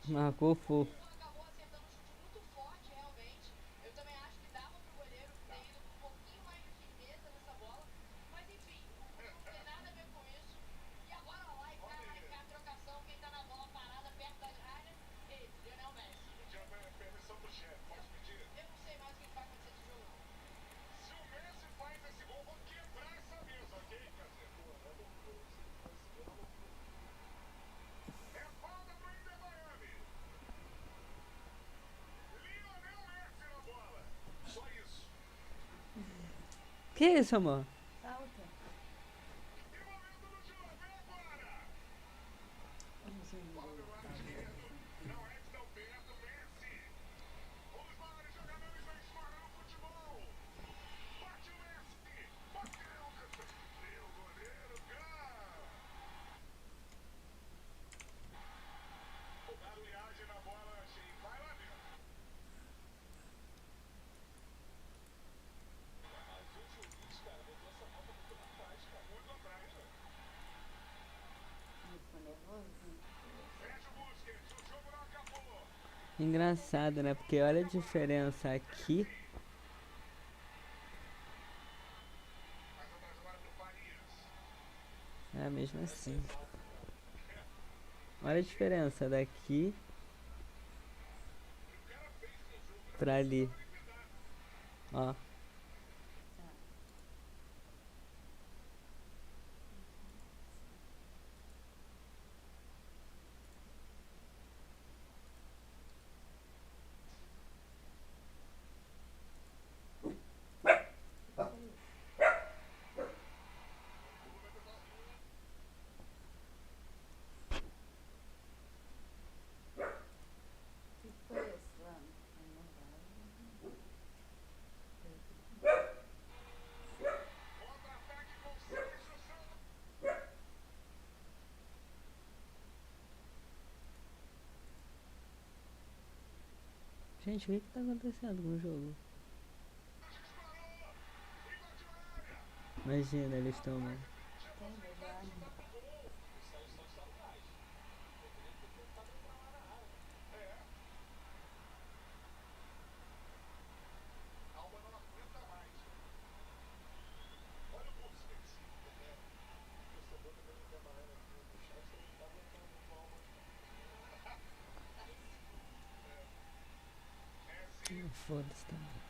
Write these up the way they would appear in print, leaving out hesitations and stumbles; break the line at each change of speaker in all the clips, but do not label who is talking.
Marcou fofo. Que isso, amor?
Falta. Vamos ver o ficou nervoso?
Engraçado, né? Porque olha a diferença aqui. É mesmo assim. Olha a diferença daqui pra ali. Ó.
Tá. Que foi isso? Que foi isso lá?
Gente, o que tá acontecendo com o jogo? Imagina, eles estão.
Tem verdade.
Foda-se também.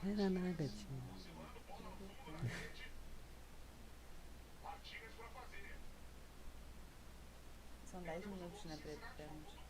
Era nada, tio.
São 10 minutos, né, pra gente.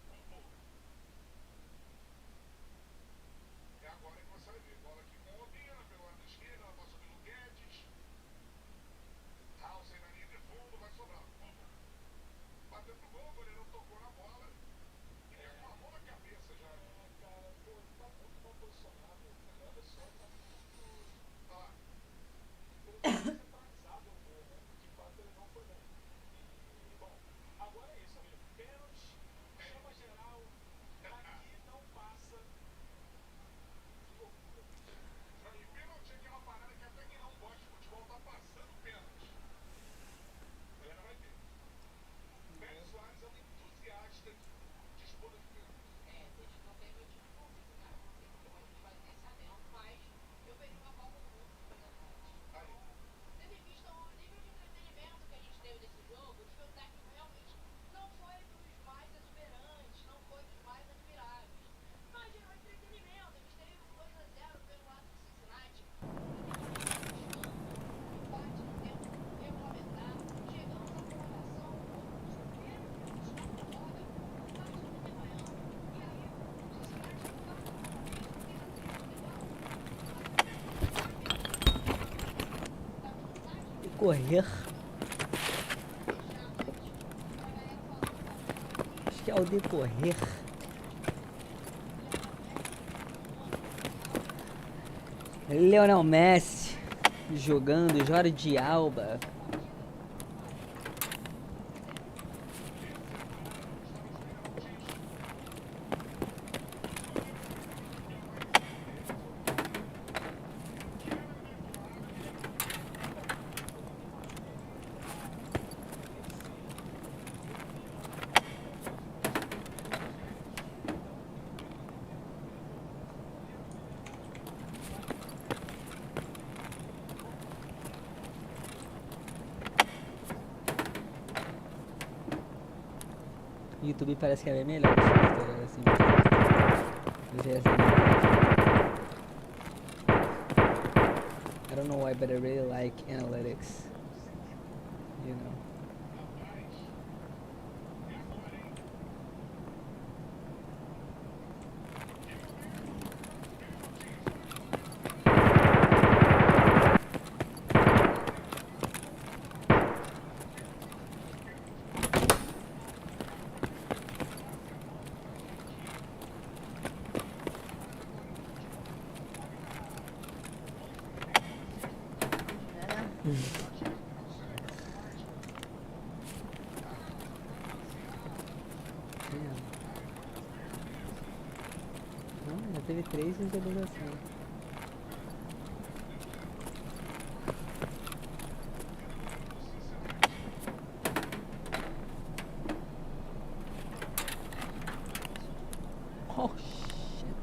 Correr. Acho que é o decorrer. Lionel Messi jogando, Jordi Alba. YouTube parece que é bem melhor assim. I don't know why, but I really like analytics. You know. Não, já teve 3 visualizações. Oh, shit.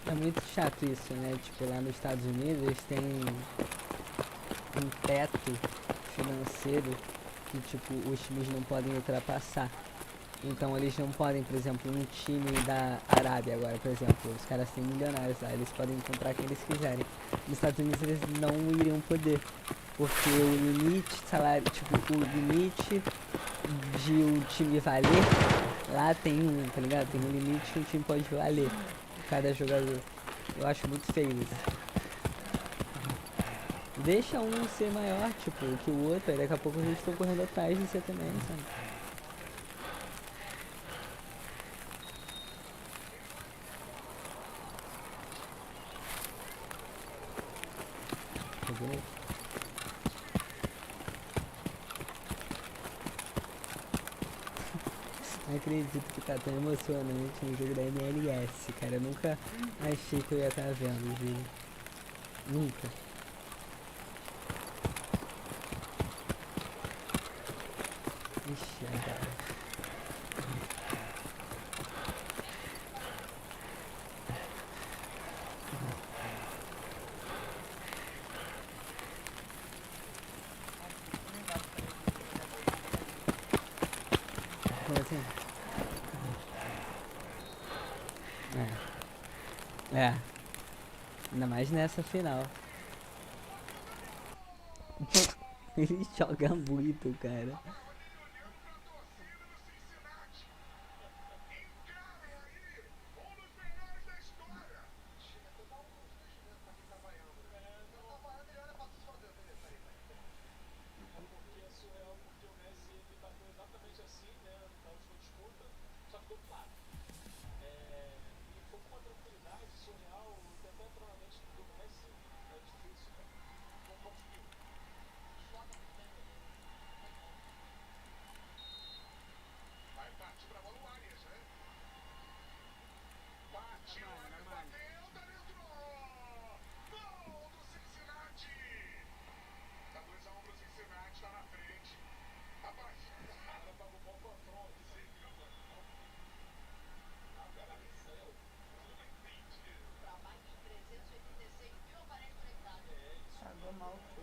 É muito chato isso, né? Tipo, lá nos Estados Unidos eles têm um teto financeiro que, tipo, os times não podem ultrapassar. Então eles não podem, por exemplo, um time da Arábia agora, por exemplo, os caras têm milionários lá, eles podem comprar quem eles quiserem. Nos Estados Unidos eles não iriam poder, porque o limite salário, tipo, o limite de um time valer, lá tem um, tá ligado? Tem um limite que o time pode valer, cada jogador. Eu acho muito feio isso. Deixa um ser maior, tipo, que o outro, aí daqui a pouco eles estão correndo atrás de você também, sabe? Não acredito que tá tão emocionante no jogo da MLS, cara. Eu nunca achei que eu ia estar vendo, viu? Nunca. Ixi, agora. Como assim? É. Ainda mais nessa final. Ele joga muito, cara.
Pagou mal o quê?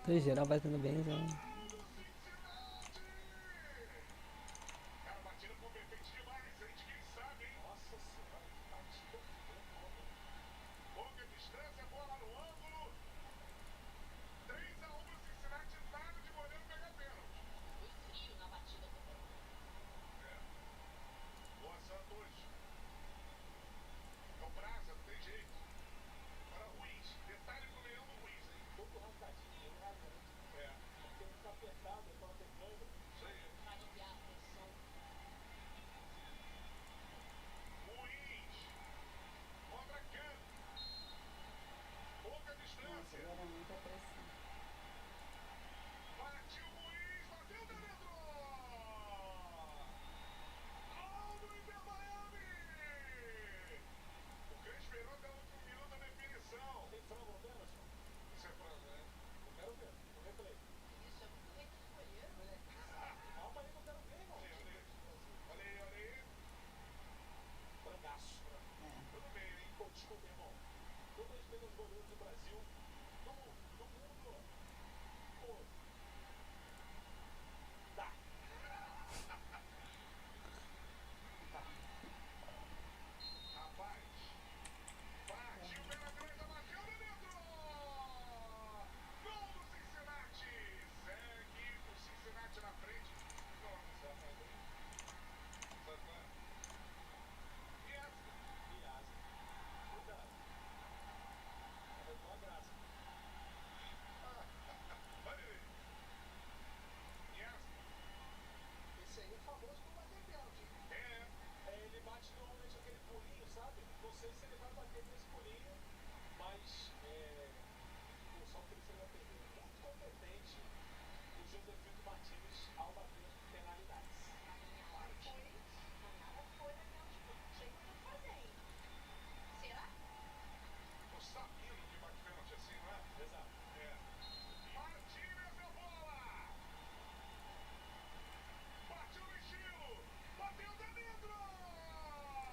Tô geral batendo benzão.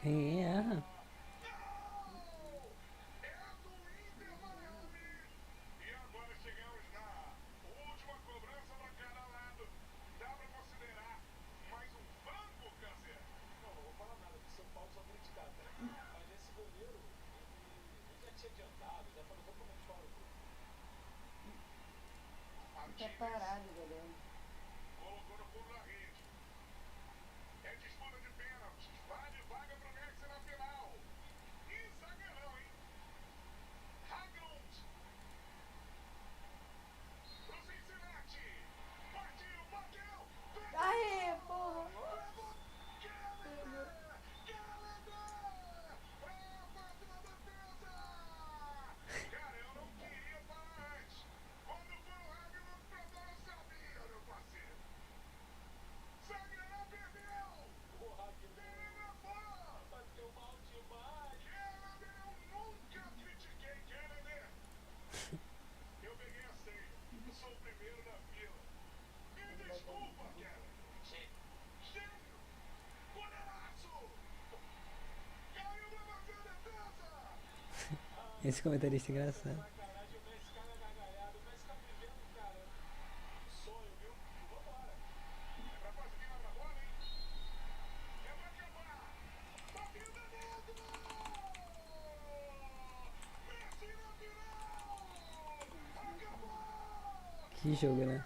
Ninguém erra.
Tá parado, galera. Aê, porra!
Esse comentarista é engraçado. Que jogo, né?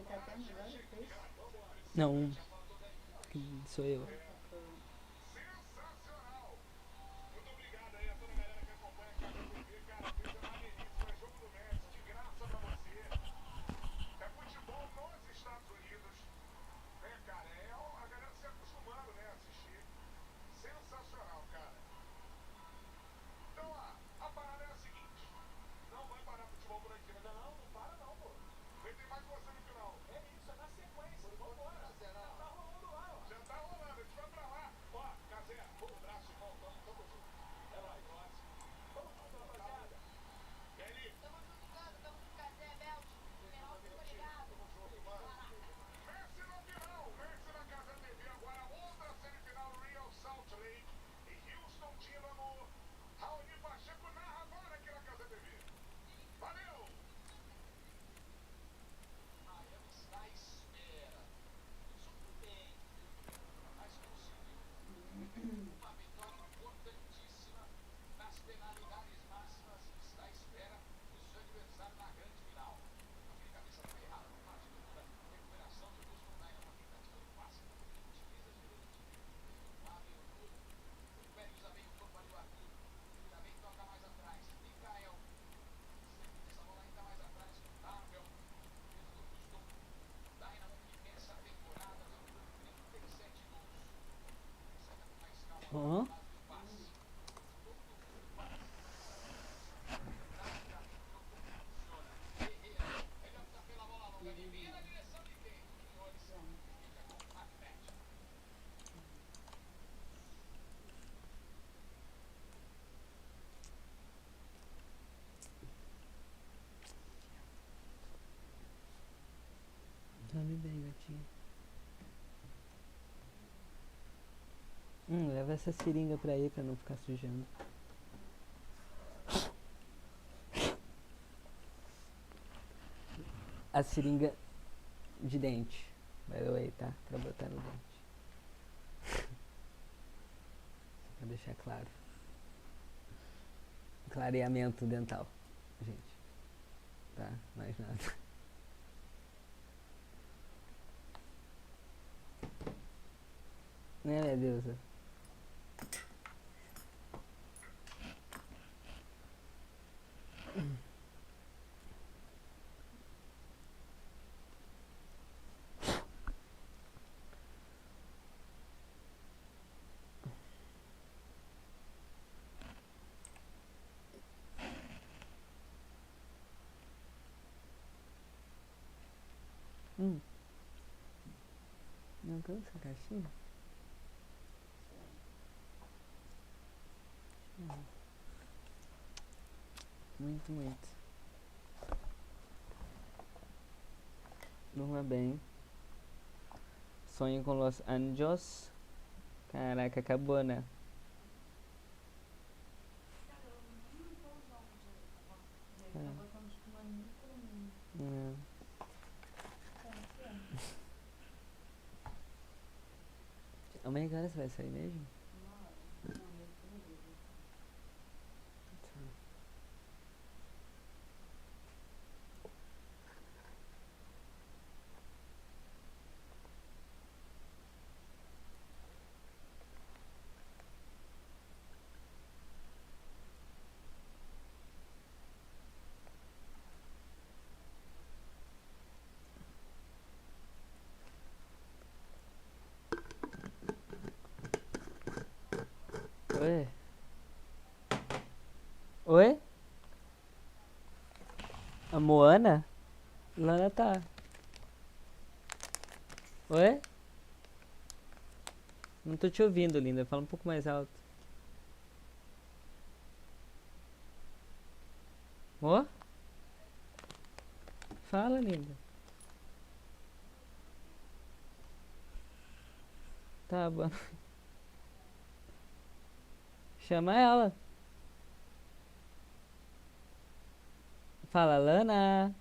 Você tá tendo já fez?
Não, sou eu. Ó. Dorme bem, gatinho. Leva essa seringa pra aí pra não ficar sujando. A seringa de dente. By the way, tá? Pra botar no dente. Só pra deixar claro. Clareamento dental, gente. Tá? Mais nada. Né, minha deusa? Não cansa essa caixinha? Muito, muito. Durma bem. Sonho com Los Angeles. Caraca, acabou, né? É. Amanhã que horas você vai sair mesmo? Oi? Oi? A Moana? Lana tá. Oi? Não tô te ouvindo, linda. Fala um pouco mais alto. Ó? Fala, linda. Tá bom. Chama ela. Fala, Lana.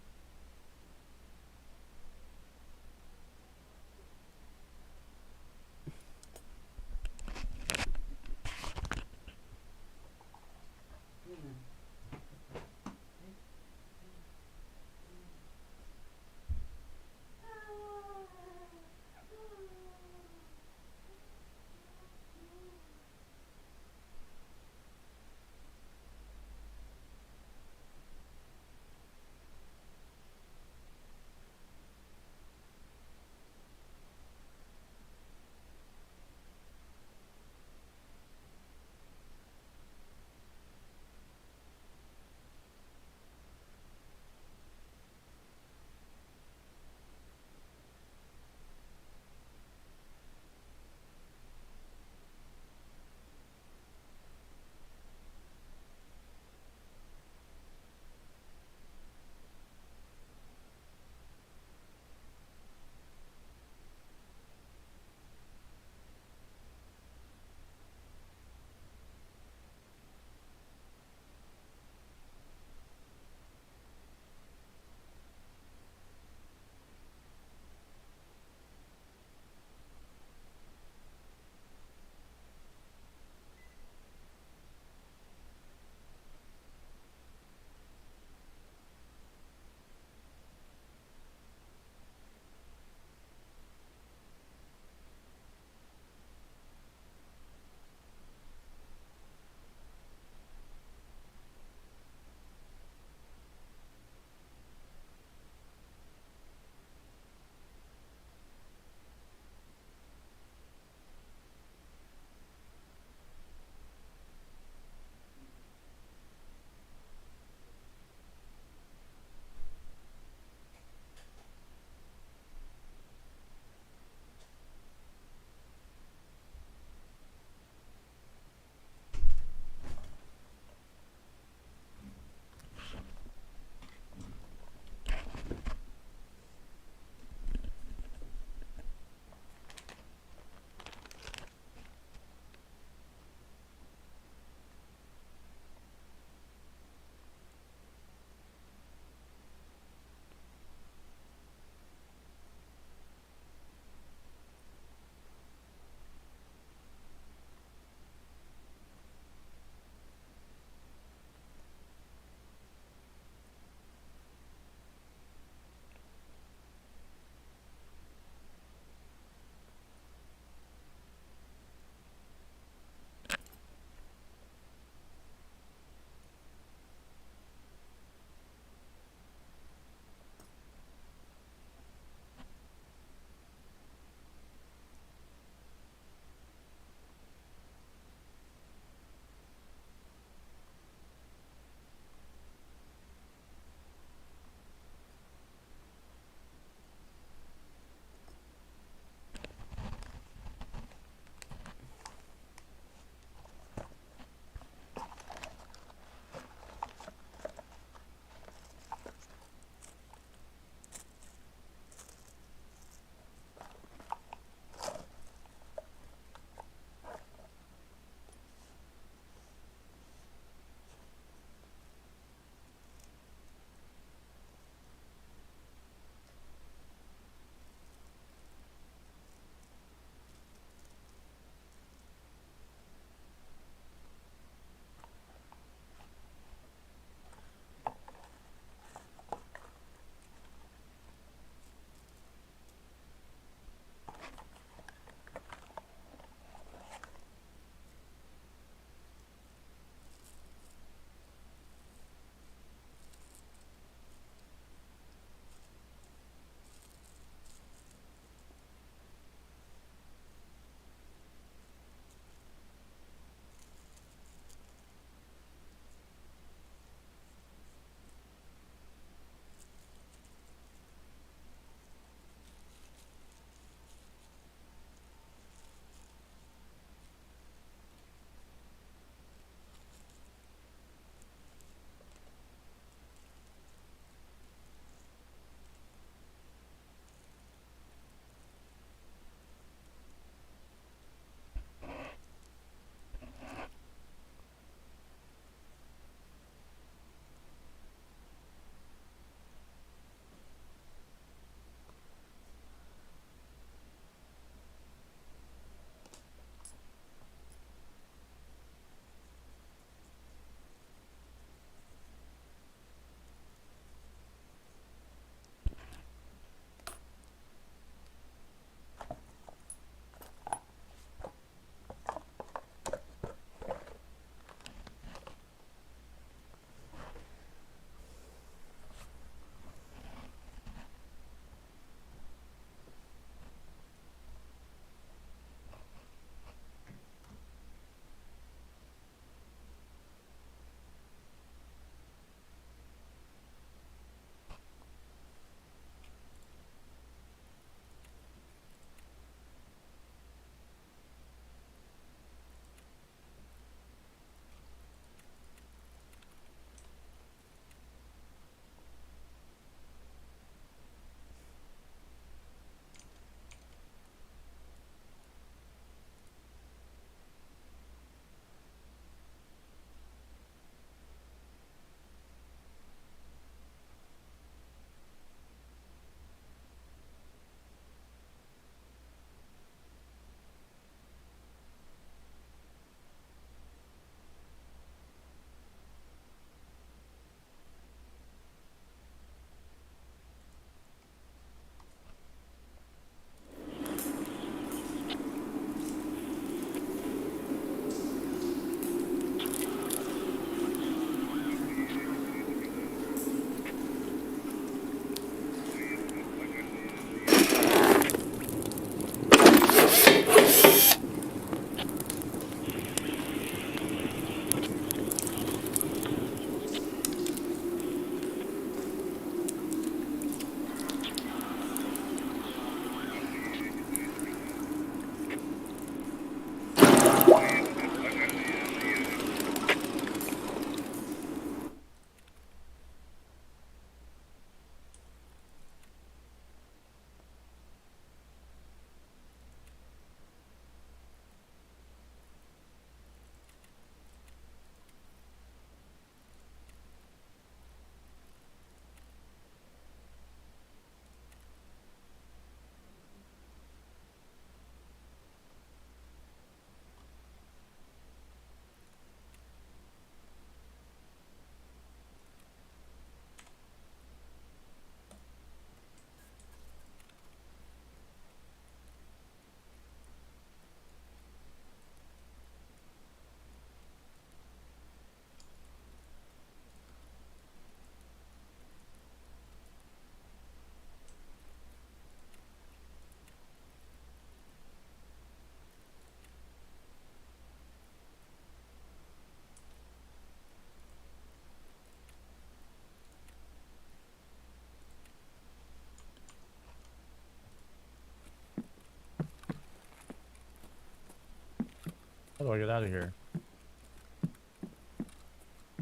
How do I get out of here?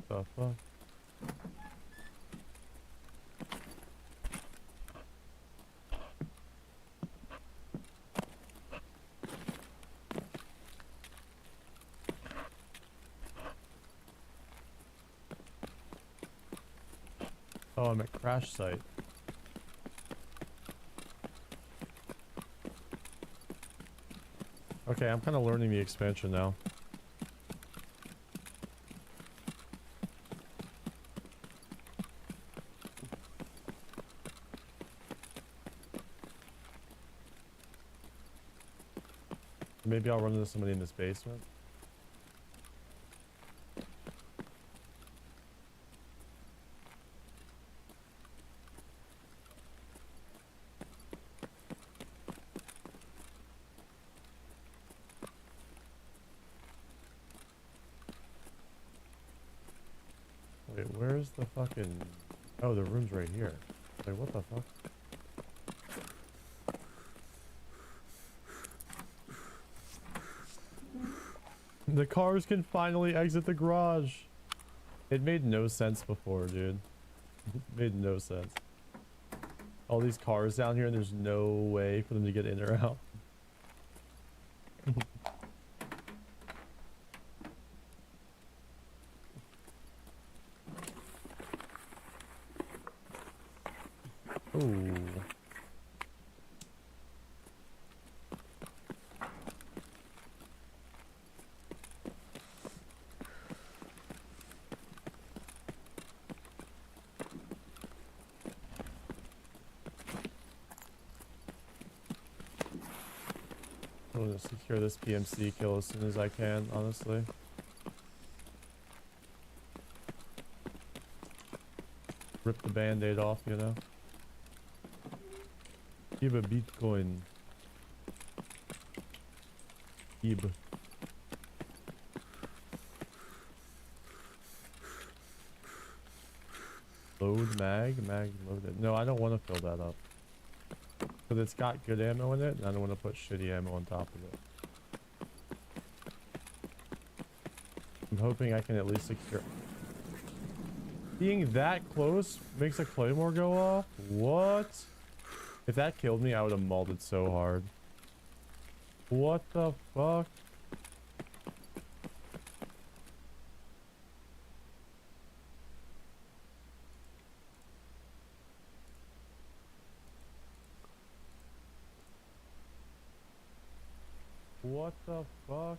The fuck? Oh, I'm at crash site. Okay, I'm kind of learning the expansion now. Maybe I'll run into somebody in this basement. Wait, where's the fucking... Oh, the room's right here. Wait, what the fuck? The cars can finally exit the garage. It made no sense before, dude. It made no sense. All these cars down here and there's no way for them to get in or out. Ooh. I'm gonna secure this PMC kill as soon as I can, honestly. Rip the band-aid off, you know? Give a Bitcoin. Give. Load mag loaded. No, I don't want to fill that up. But it's got good ammo in it, and I don't want to put shitty ammo on top of it. I'm hoping I can at least secure... Being that close makes a claymore go off? What? If that killed me, I would have mauled it so hard. What the fuck? What the fuck?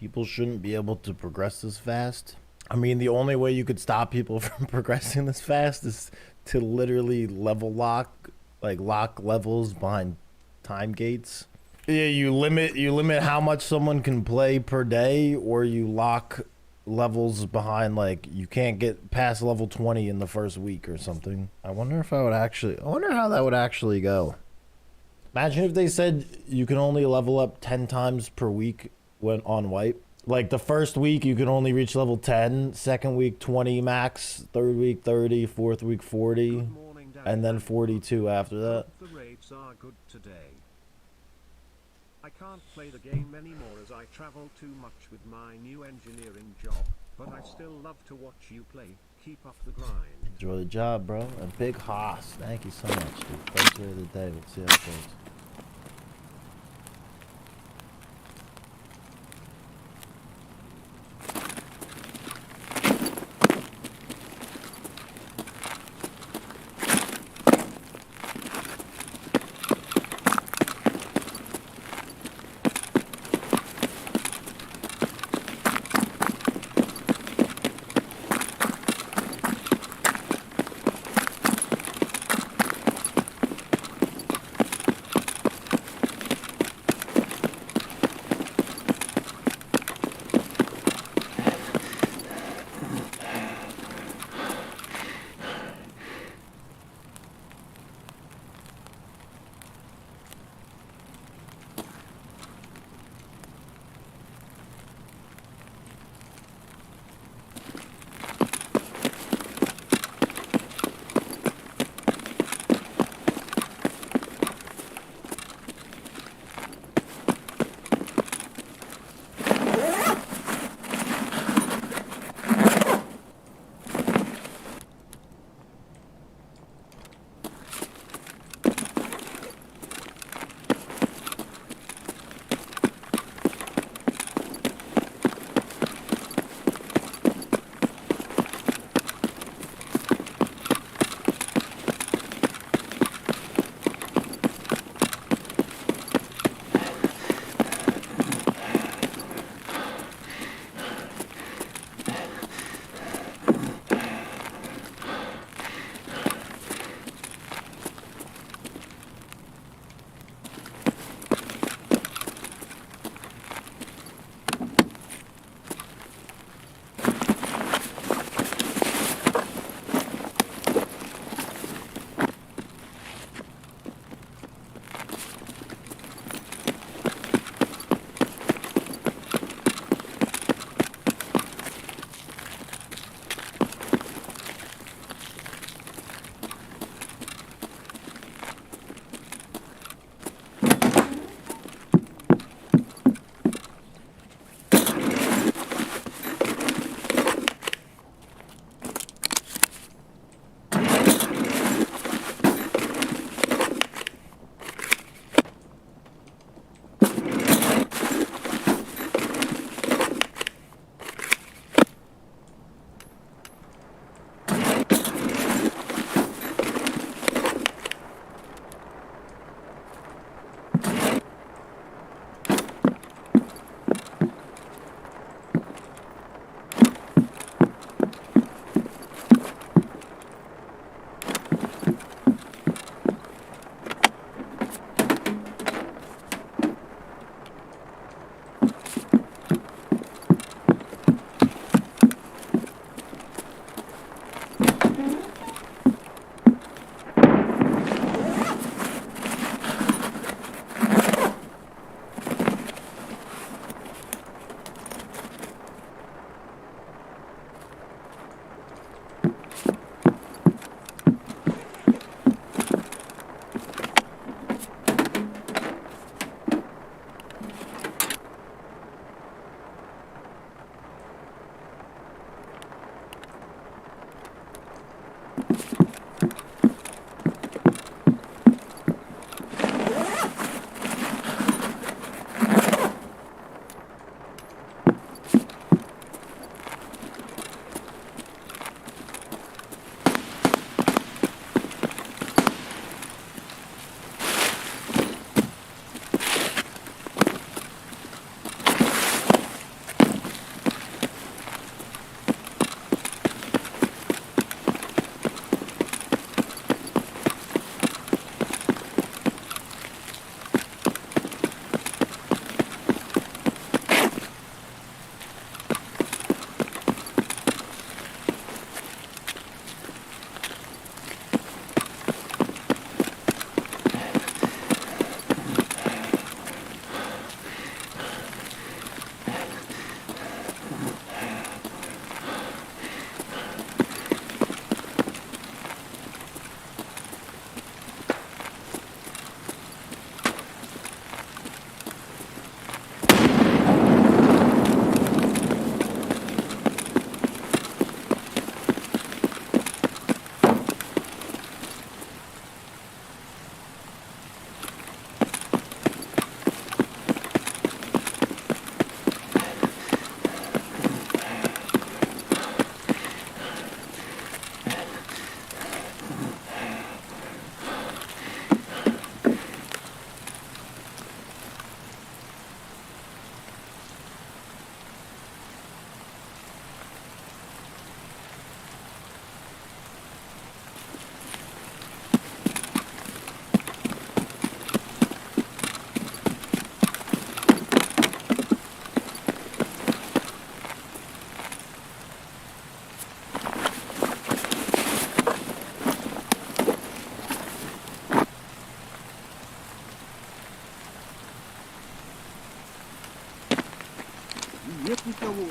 People shouldn't be able to progress this fast. I mean, the only way you could stop people from progressing this fast is to literally level lock, like lock levels behind time gates. Yeah, you limit how much someone can play per day, or you lock levels behind, like you can't get past level 20 in the first week or something. I wonder how that would actually go. Imagine if they said you can only level up 10 times per week when on wipe. Like the first week you can only reach level 10, second week 20 max, third week 30, fourth week 40, and then 42 after that.
The raids are good today. I can't play the game anymore as I travel too much with my new engineering job, but I still love to watch you play. Keep up the grind.
Enjoy the job, bro. And big hoss. Thank you so much, dude. First day of the day. Let's see how it goes.
Нет никого.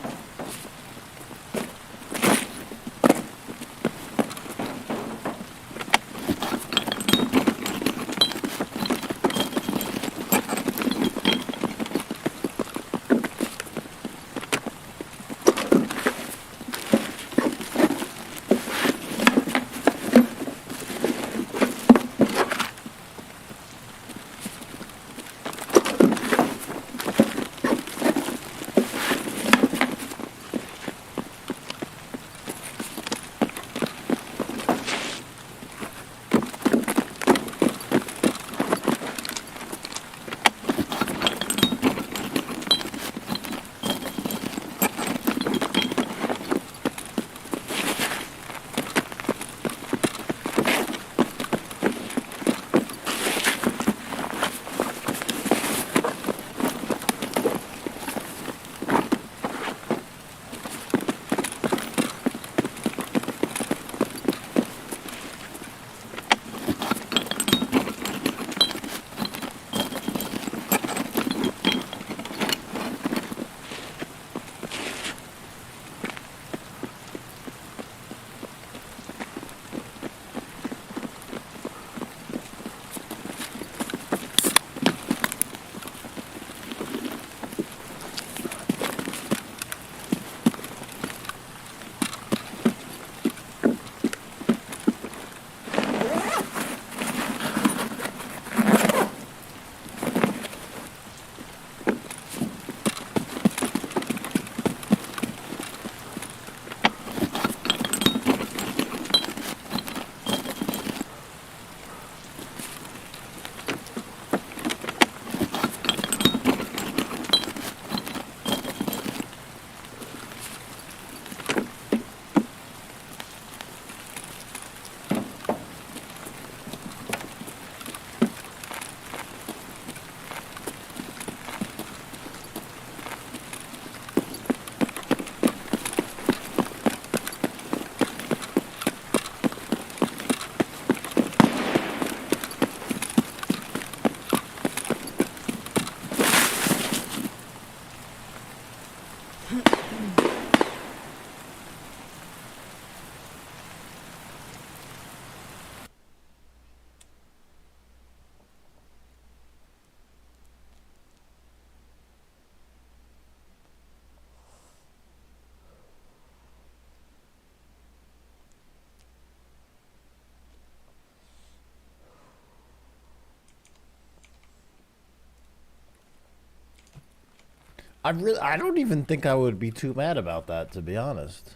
I don't even think I would be too mad about that, to be honest.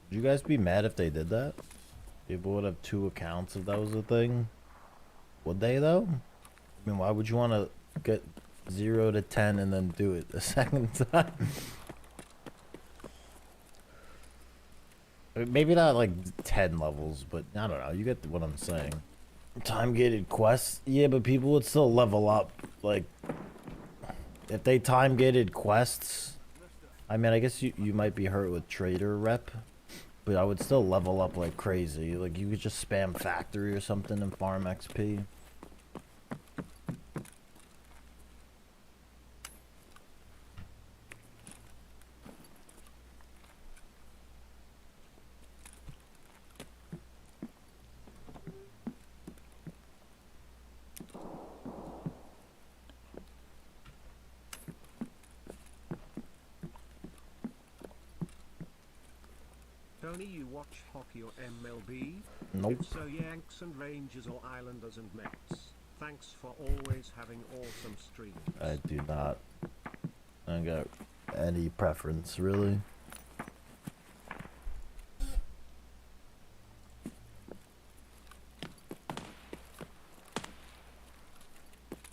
Would you guys be mad if they did that? People would have 2 accounts if that was a thing. Would they though? I mean, why would you want to get 0 to 10 and then do it a second time? I mean, maybe not like 10 levels, but I don't know. You get what I'm saying. Time gated quests, yeah, but people would still level up. Like, if they time gated quests, I mean, I guess you might be hurt with trader rep, but I would still level up like crazy. Like, you could just spam factory or something and farm XP.
Tony, you watch hockey or MLB?
Nope.
If so, Yanks and Rangers or Islanders and Mets. Thanks for always having awesome streams.
I do not. I don't got any preference, really.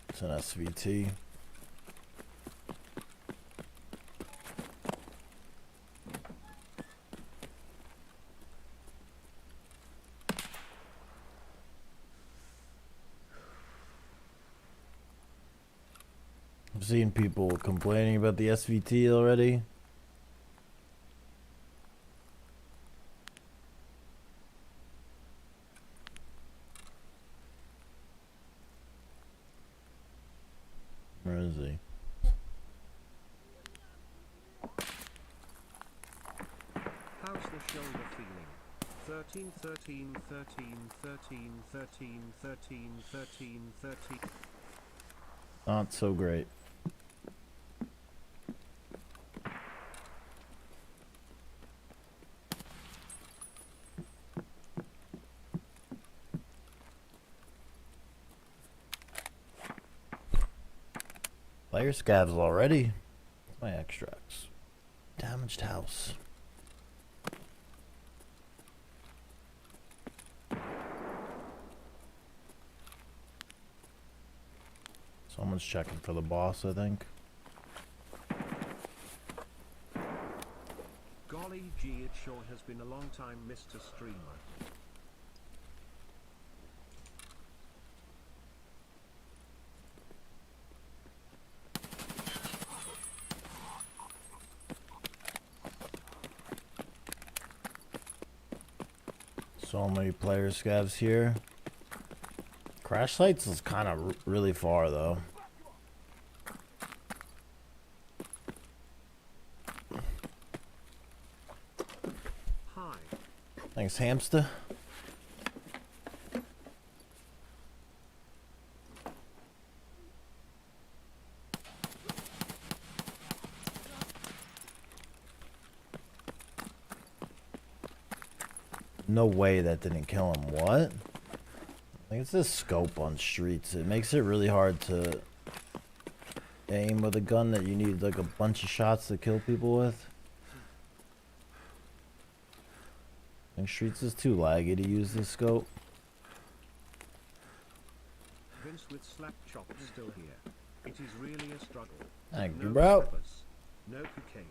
It's an SVT. I've seen people complaining about the SVT already. Where is he?
shoulder feeling. 13, 13, 13, 13, 13, 13, 13, 13.
Not so great. Player scavs already. My extracts. Damaged house. Someone's checking for the boss, I think.
Golly gee, it sure has been a long time, Mr. Streamer.
So many player scavs here. Crash sites is kind of really far though.
Hi.
Thanks, hamster. No way that didn't kill him. What? I think it's this scope on streets. It makes it really hard to aim with a gun that you need like a bunch of shots to kill people with. I think streets is too laggy to use this scope.
Vince with slap chop still here. It is really a struggle.
Thank
No
you, bro.
strippers, no cocaine.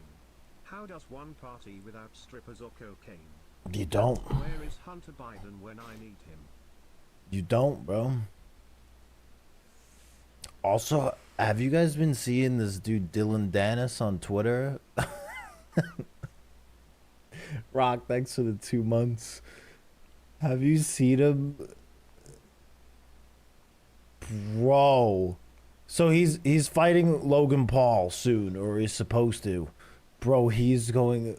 How does one party without strippers or cocaine?
You don't.
Where is Hunter Biden when I need him?
You don't, bro. Also, have you guys been seeing this dude Dylan Dennis on Twitter? Rock, thanks for the 2 months. Have you seen him? Bro. So he's fighting Logan Paul soon, or he's supposed to. Bro, he's going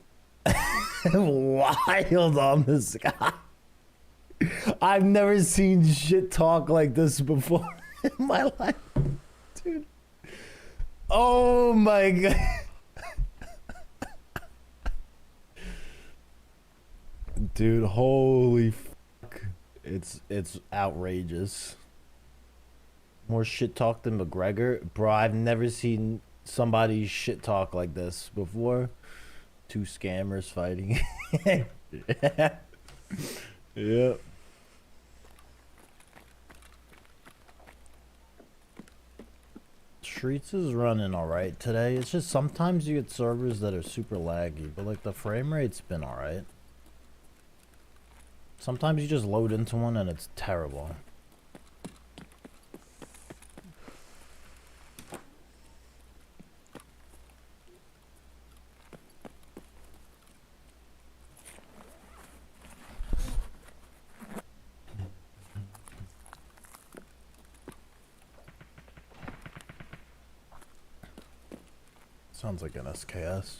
wild on this guy. I've never seen shit talk like this before in my life. Dude. Oh my god. Dude, holy fuck. It's outrageous. More shit talk than McGregor. Bro, I've never seen somebody shit talk like this before. Two scammers fighting. Yeah. Yep. Streets is running alright today. It's just sometimes you get servers that are super laggy, but like the frame rate's been alright. Sometimes you just load into one and it's terrible. Sounds like an SKS.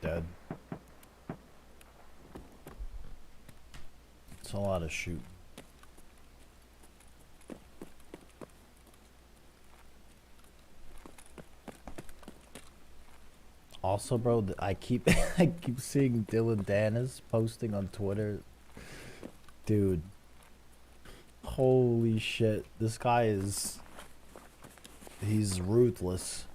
Dead. It's a lot of shoot. Also, bro, I keep I keep seeing Dylan Dennis posting on Twitter. Dude. Holy shit. This guy is... He's ruthless.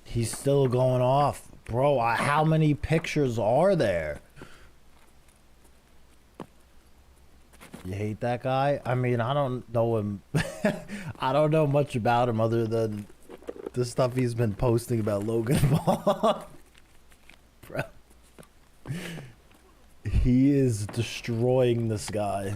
He's still going off. Bro, how many pictures are there? You hate that guy? I mean, I don't know him. I don't know much about him other than the stuff he's been posting about Logan Paul. Bro. He is destroying this guy.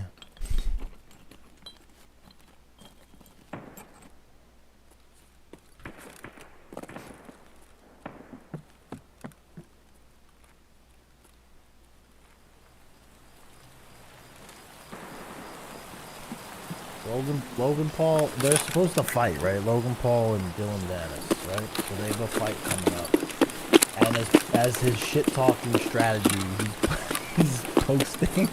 Logan Paul, they're supposed to fight, right? Logan Paul and Dylan Dennis, right? So they have a fight coming up. And as his shit-talking strategy, he's posting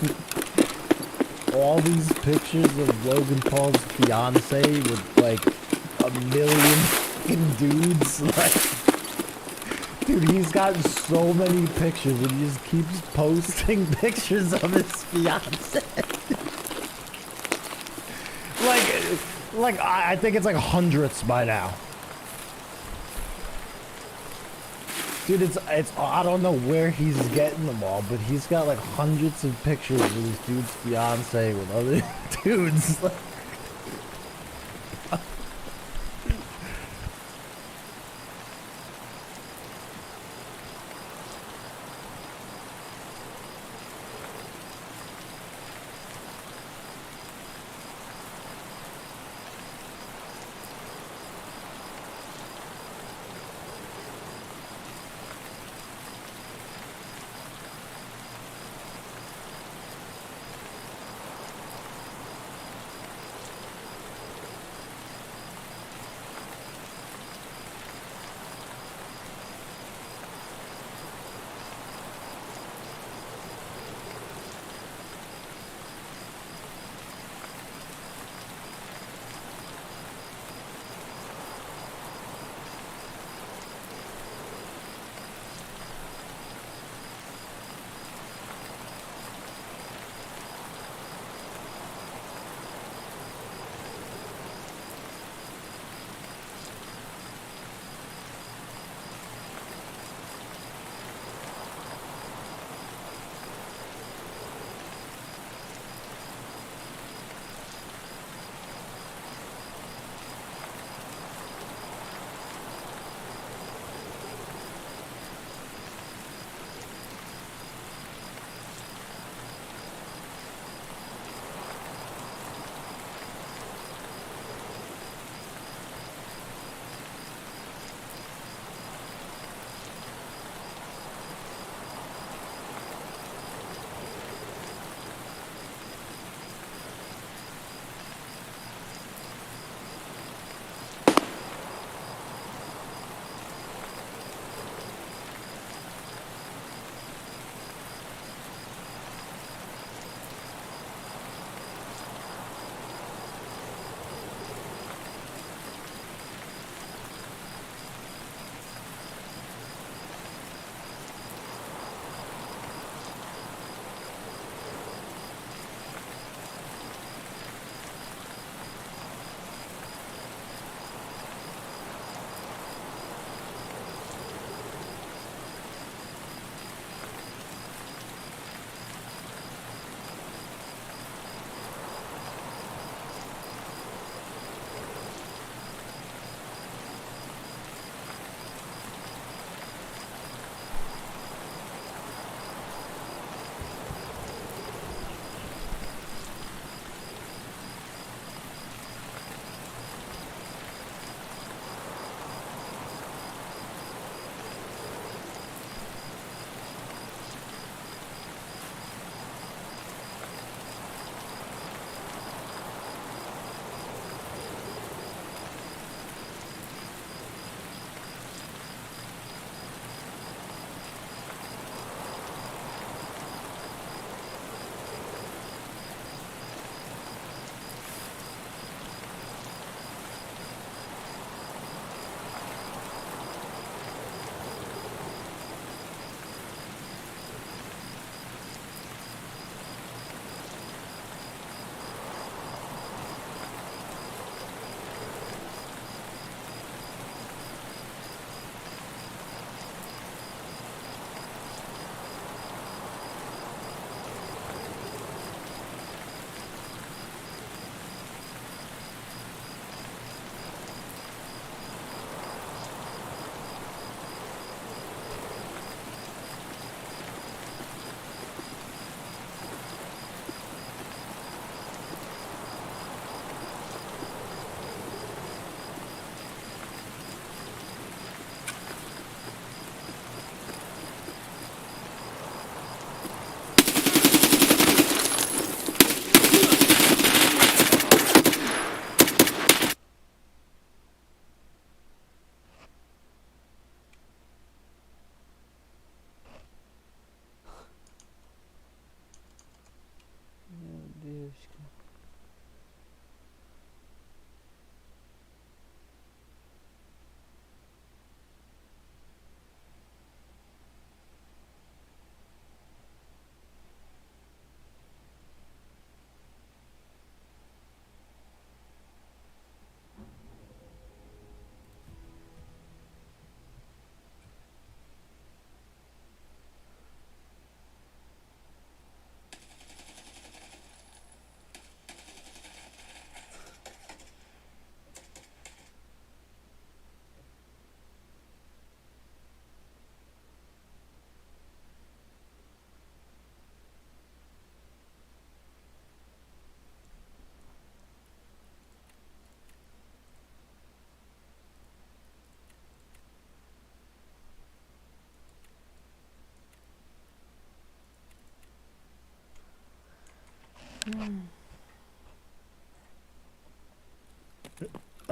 all these pictures of Logan Paul's fiance with like a million fucking dudes. Like, dude, he's got so many pictures and he just keeps posting pictures of his fiance. Like I think it's like hundreds by now. Dude, it's I don't know where he's getting them all, but he's got like hundreds of pictures of this dude's fiance with other dudes.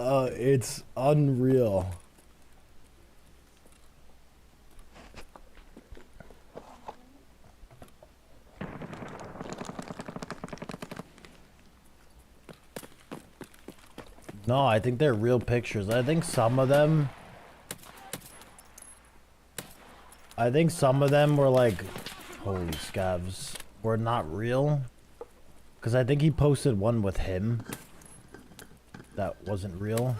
It's unreal. No, I think they're real pictures. I think some of them were like, holy scavs, were not real. Because I think he posted one with him that wasn't real.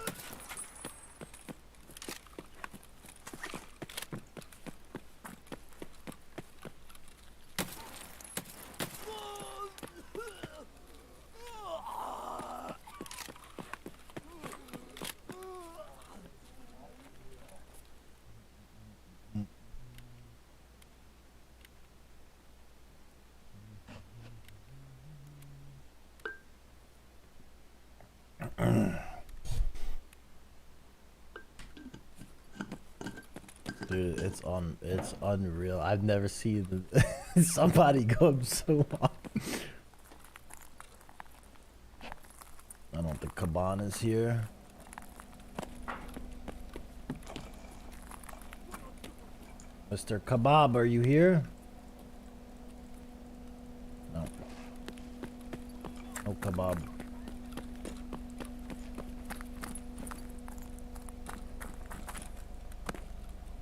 Dude, it's unreal. I've never seen somebody go so long. I don't think Kaban is here. Mr. Kebab, are you here? No. No kebab.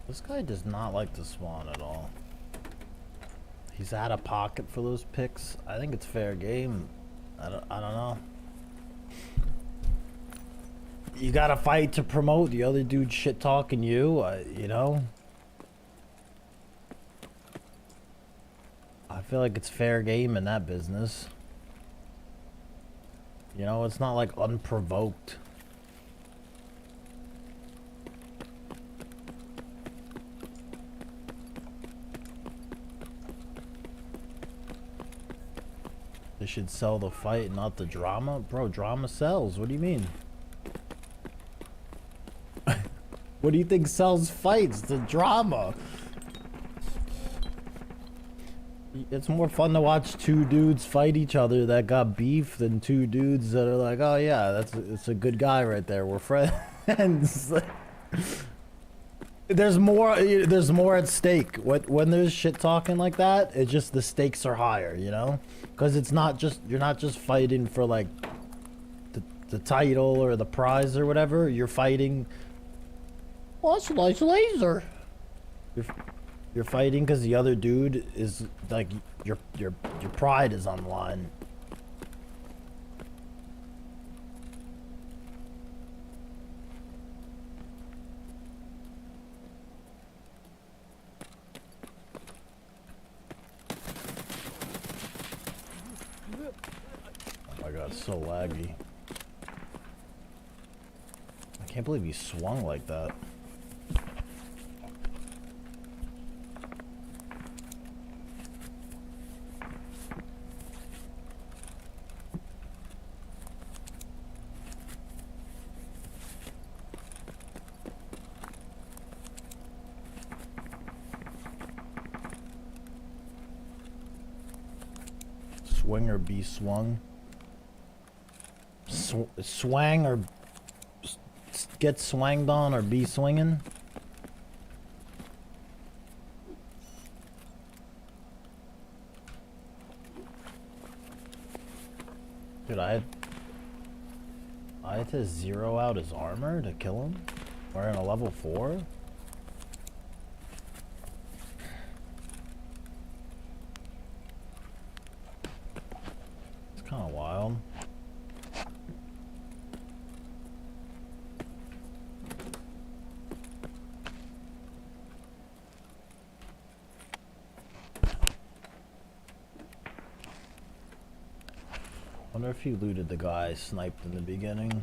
This guy does not like to spawn at all. He's out of pocket for those picks. I think it's fair game. I don't know. You gotta fight to promote. The other dude shit talking you, you know? I feel like it's fair game in that business. You know, it's not like unprovoked. They should sell the fight, not the drama. Bro, drama sells. What do you mean? What do you think sells fights? The drama. It's more fun to watch two dudes fight each other that got beef than two dudes that are like, oh yeah, it's a good guy right there. We're friends. There's more at stake. When there's shit talking like that, it's just the stakes are higher, you know? Because it's not just, you're not just fighting for like the title or the prize or whatever. You're fighting. Oh, it's a nice laser. You're fighting because the other dude is like your pride is on the line. Oh my god, it's so laggy. I can't believe he swung like that. Swing or be swung. Swang or get swanged on or be swinging. Dude, I had to zero out his armor to kill him. We're in a level 4. It's kind of wild. Wonder if he looted the guy I sniped in the beginning.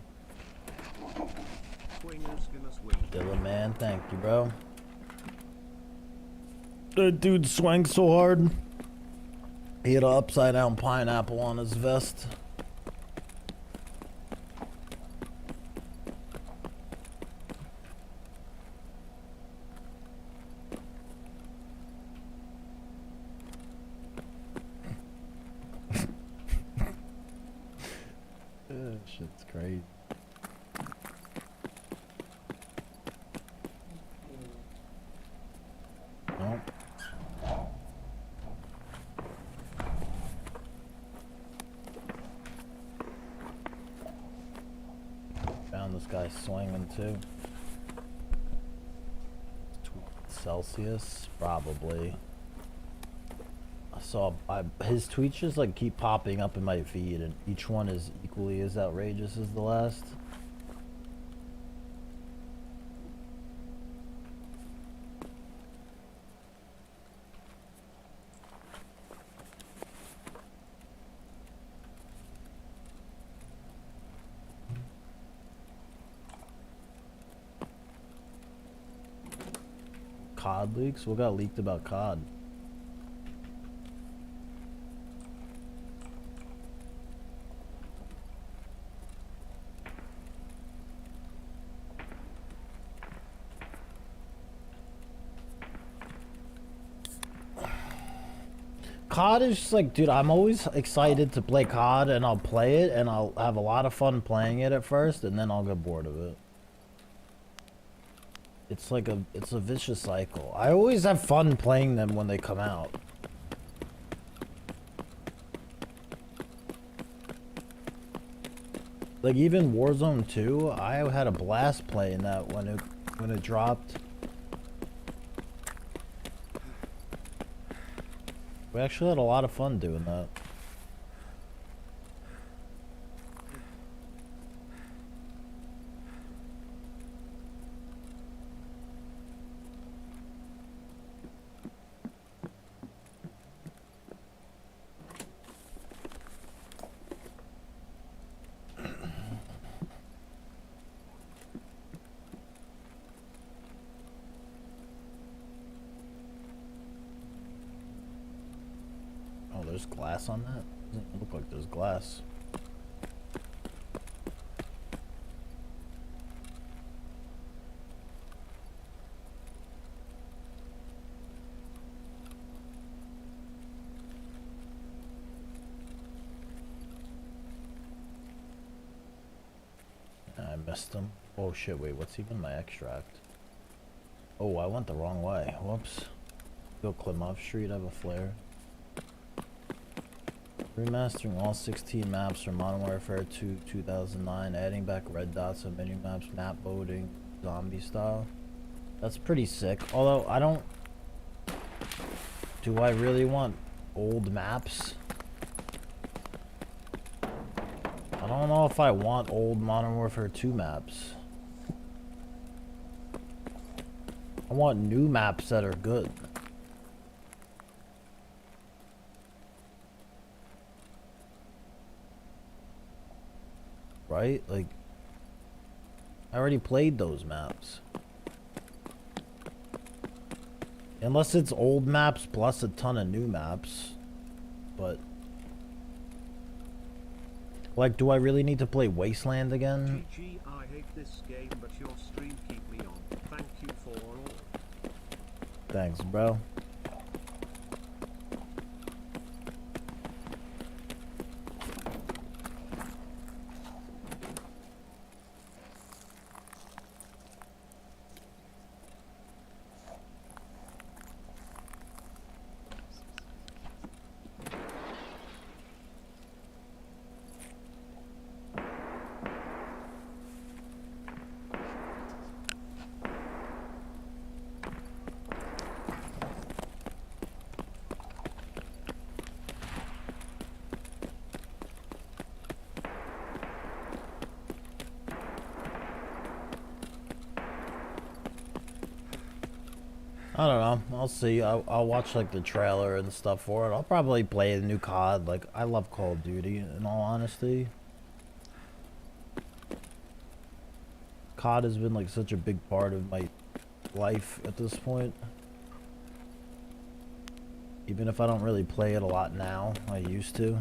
Dylan, man, thank you, bro. That dude swung so hard. He had an upside down pineapple on his vest. Shit's crazy. this guy's swinging too. Celsius, probably. I saw his tweets just like keep popping up in my feed, and each one is equally as outrageous as the last. COD leaks? What got leaked about COD? COD is just like, dude, I'm always excited to play COD, and I'll play it and I'll have a lot of fun playing it at first, and then I'll get bored of it. It's like it's a vicious cycle. I always have fun playing them when they come out. Like even Warzone 2, I had a blast playing that when it dropped. We actually had a lot of fun doing that. Oh, there's glass on that? Doesn't look like there's glass. I missed him. Oh shit, wait, what's even my extract? Oh, I went the wrong way. Whoops. Go Klimov Street, I have a flare. Remastering all 16 maps from Modern Warfare 2 2009, adding back red dots on menu maps, map loading, zombie style. That's pretty sick. Although, I don't... Do I really want old maps? I don't know if I want old Modern Warfare 2 maps. I want new maps that are good. Right? Like, I already played those maps. Unless it's old maps plus a ton of new maps. But, like, do I really need to play Wasteland again?
GG, I hate this game, but your stream keep me on. Thank you for all.
Thanks, bro. I don't know. I'll see. I'll watch like the trailer and stuff for it. I'll probably play the new COD. Like, I love Call of Duty, in all honesty. COD has been like such a big part of my life at this point. Even if I don't really play it a lot now, I used to.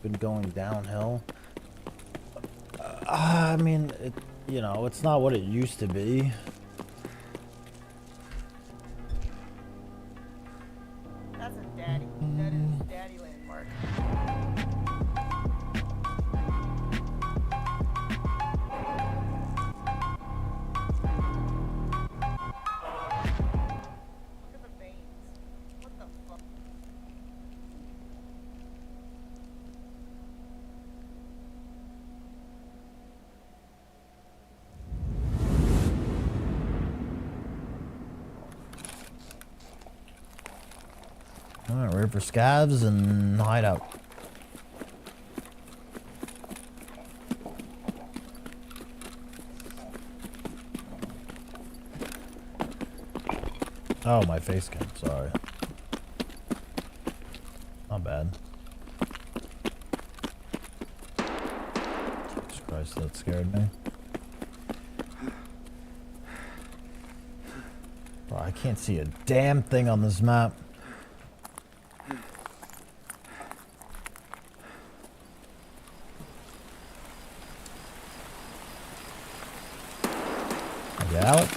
Been going downhill. I mean, you know, it's not what it used to be.
That's a daddy. That is daddy landmark. Look at the veins. What the fuck?
Alright, ready for scavs and hideout. Oh, my face cam, sorry. Not bad. Jesus Christ, that scared me. Bro, I can't see a damn thing on this map. Get out.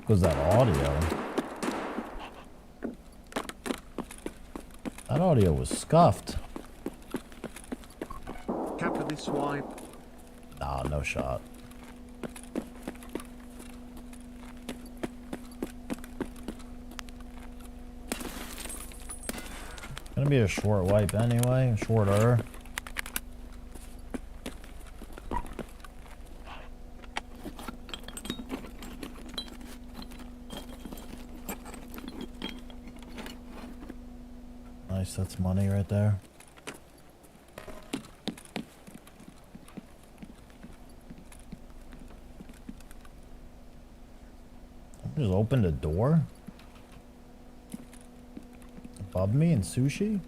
was that audio? That audio was scuffed.
Capture this wipe.
Nah, no shot. Gonna be a short wipe anyway, shorter. Nice, that's money right there. Just opened a door above me in sushi.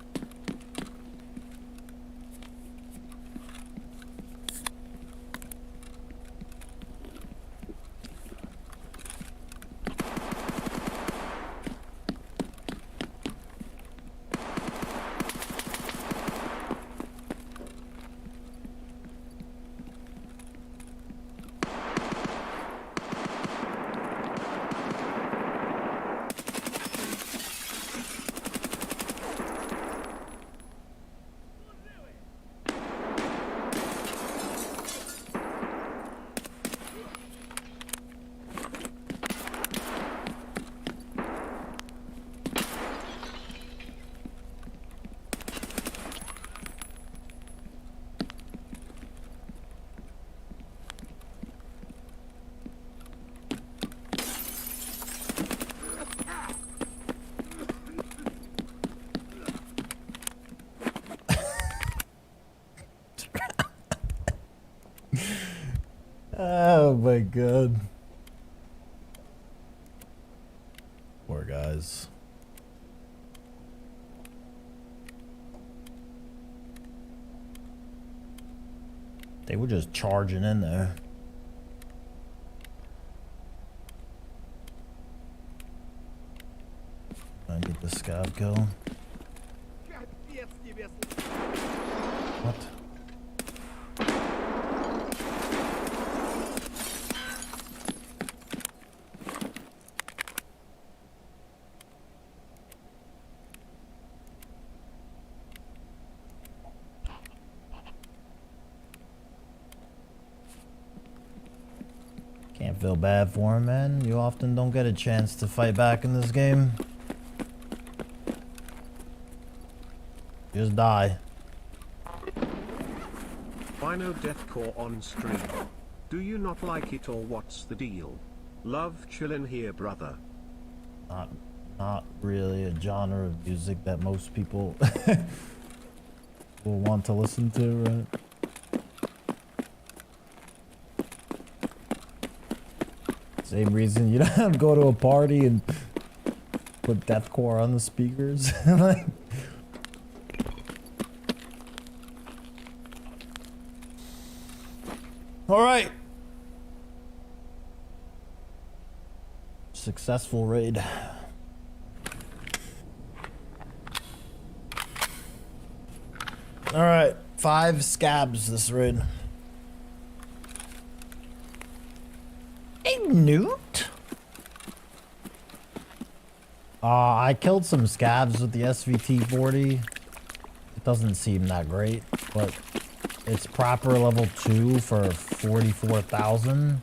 Oh my god. Poor guys. They were just charging in there. I get the scav kill. What? Can't feel bad for him, man. You often don't get a chance to fight back in this game. Just die.
Why no deathcore on stream? Do you not like it or what's the deal? Love chillin' here, brother.
Not really a genre of music that most people will want to listen to, right? Same reason you don't go to a party and put deathcore on the speakers. Like, all right. Successful raid. All right, 5 scabs this raid. A newt? I killed some scabs with the SVT-40. It doesn't seem that great, but it's proper level 2 for 44,000.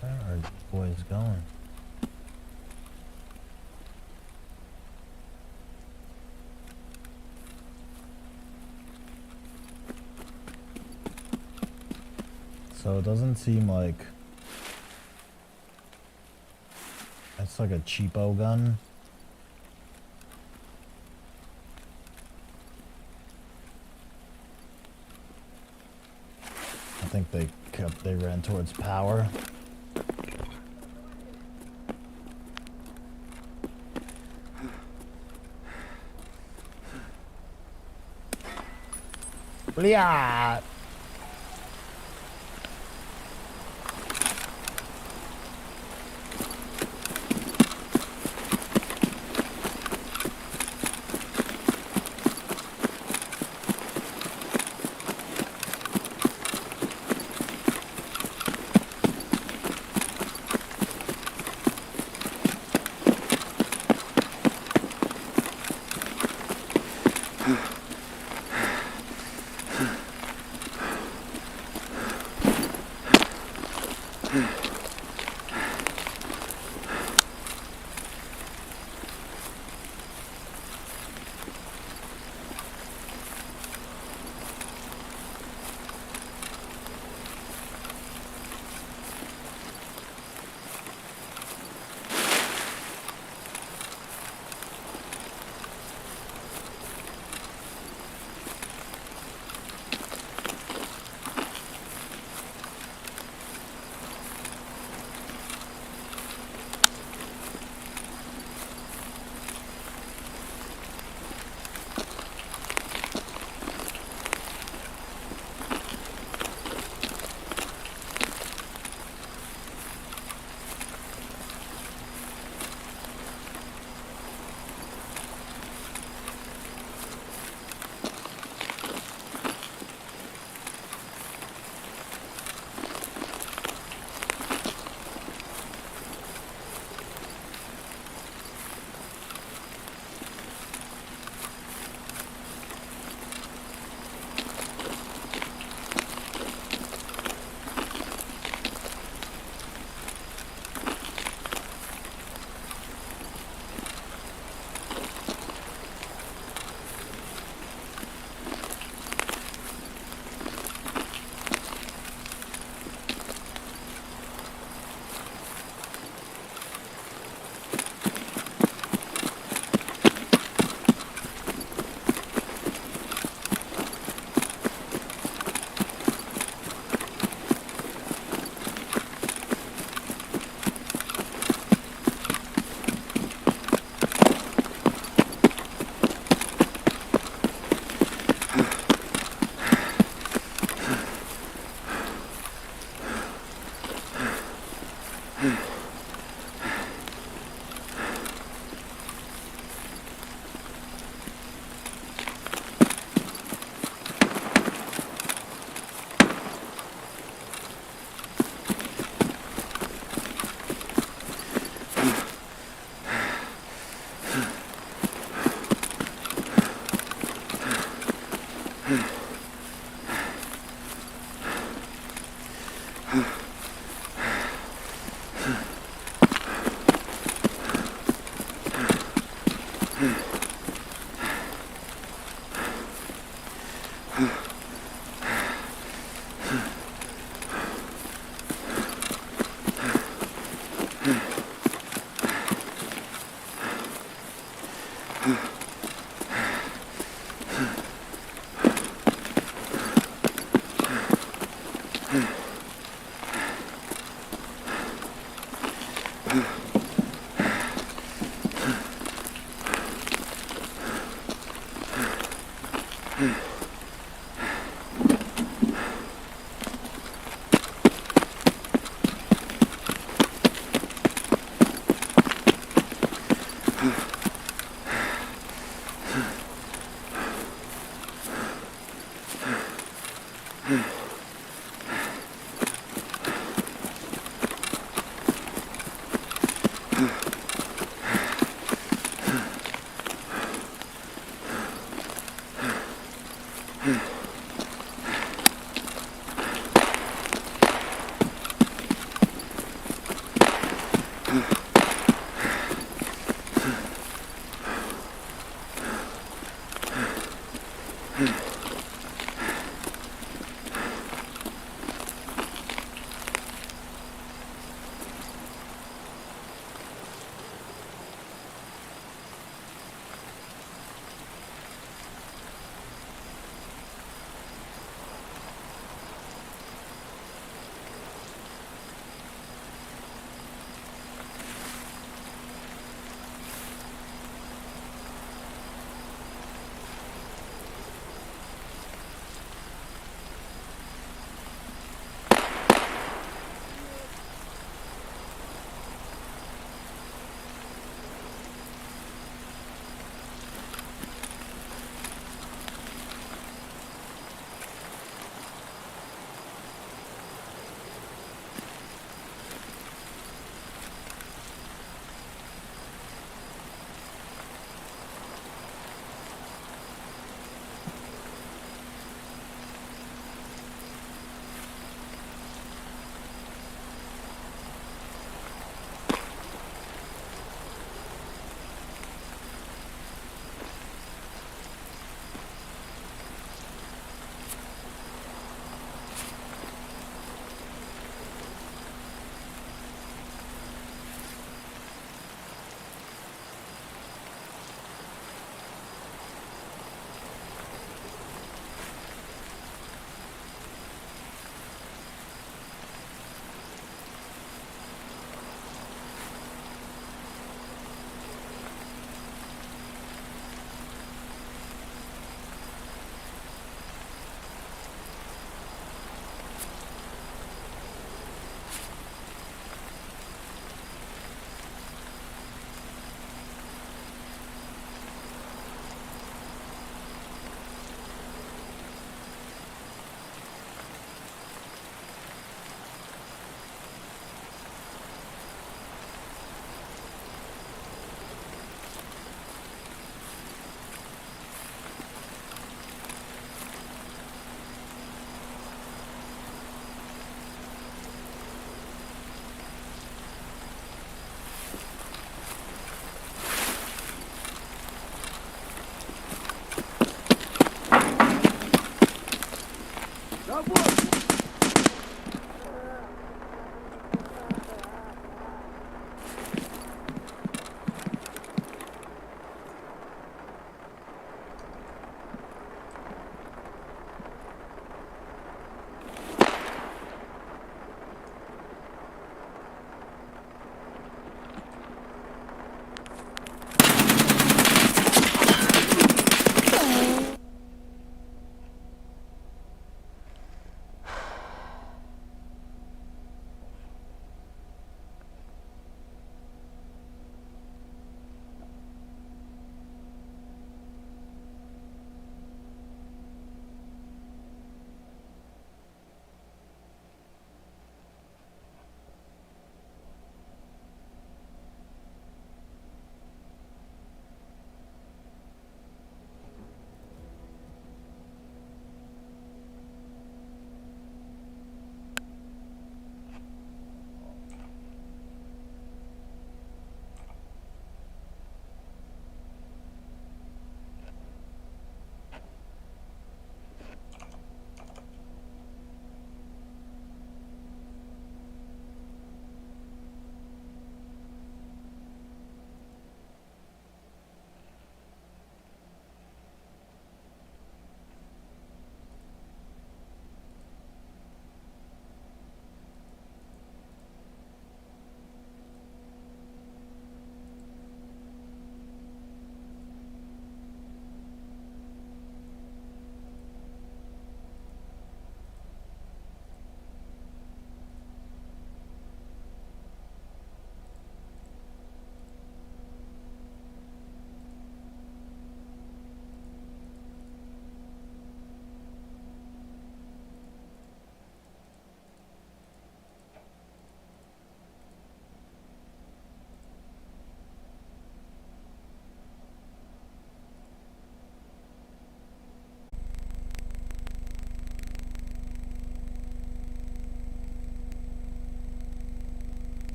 Where are these boys going? So it doesn't seem like that's like a cheapo gun. I think they ran towards power. Yeah.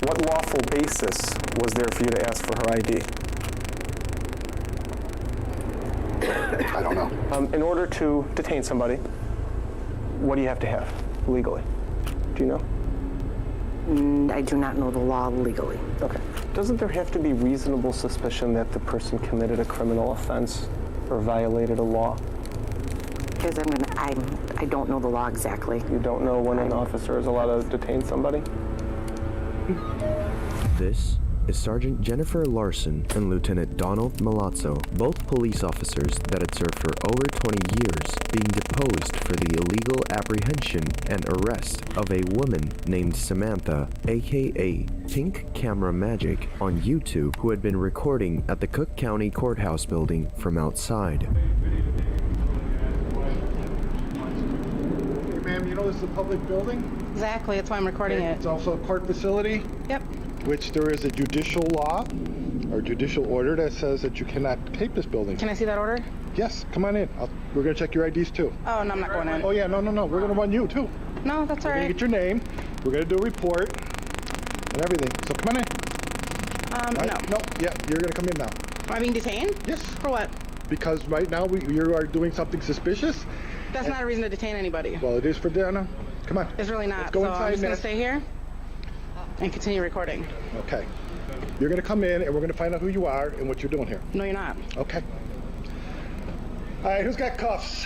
What lawful basis was there for you to ask for her ID?
I don't know.
In order to detain somebody, what do you have to have legally? Do you know?
I do not know the law legally.
Okay. Doesn't there have to be reasonable suspicion that the person committed a criminal offense or violated a law?
Because I don't know the law exactly.
You don't know when an officer is allowed to detain somebody?
This is Sergeant Jennifer Larson and Lieutenant Donald Milazzo, both police officers that had served for over 20 years, being deposed for the illegal apprehension and arrest of a woman named Samantha, aka Pink Camera Magic, on YouTube, who had been recording at the Cook County Courthouse building from outside.
Hey, ma'am, you know this is a public building?
Exactly, that's why I'm recording it.
It's also a court facility?
Yep.
Which there is a judicial law or judicial order that says that you cannot tape this building.
Can I see that order?
Yes, come on in. We're going to check your IDs too.
Oh, no, I'm not going in.
Oh, yeah, no. We're going to run you too.
No, that's all
We're going
right.
to get your name. We're going to do a report and everything. So come on in.
No.
No, yeah, you're going to come in now.
Am I being detained?
Yes.
For what?
Because right now you are doing something suspicious.
That's not a reason to detain anybody.
Well, it is for Dana. Come on.
It's really not.
Let's go
so
inside
I'm just going
now.
to stay here and continue recording.
Okay. You're going to come in and we're going to find out who you are and what you're doing here.
No, you're not.
Okay. All right, who's got cuffs?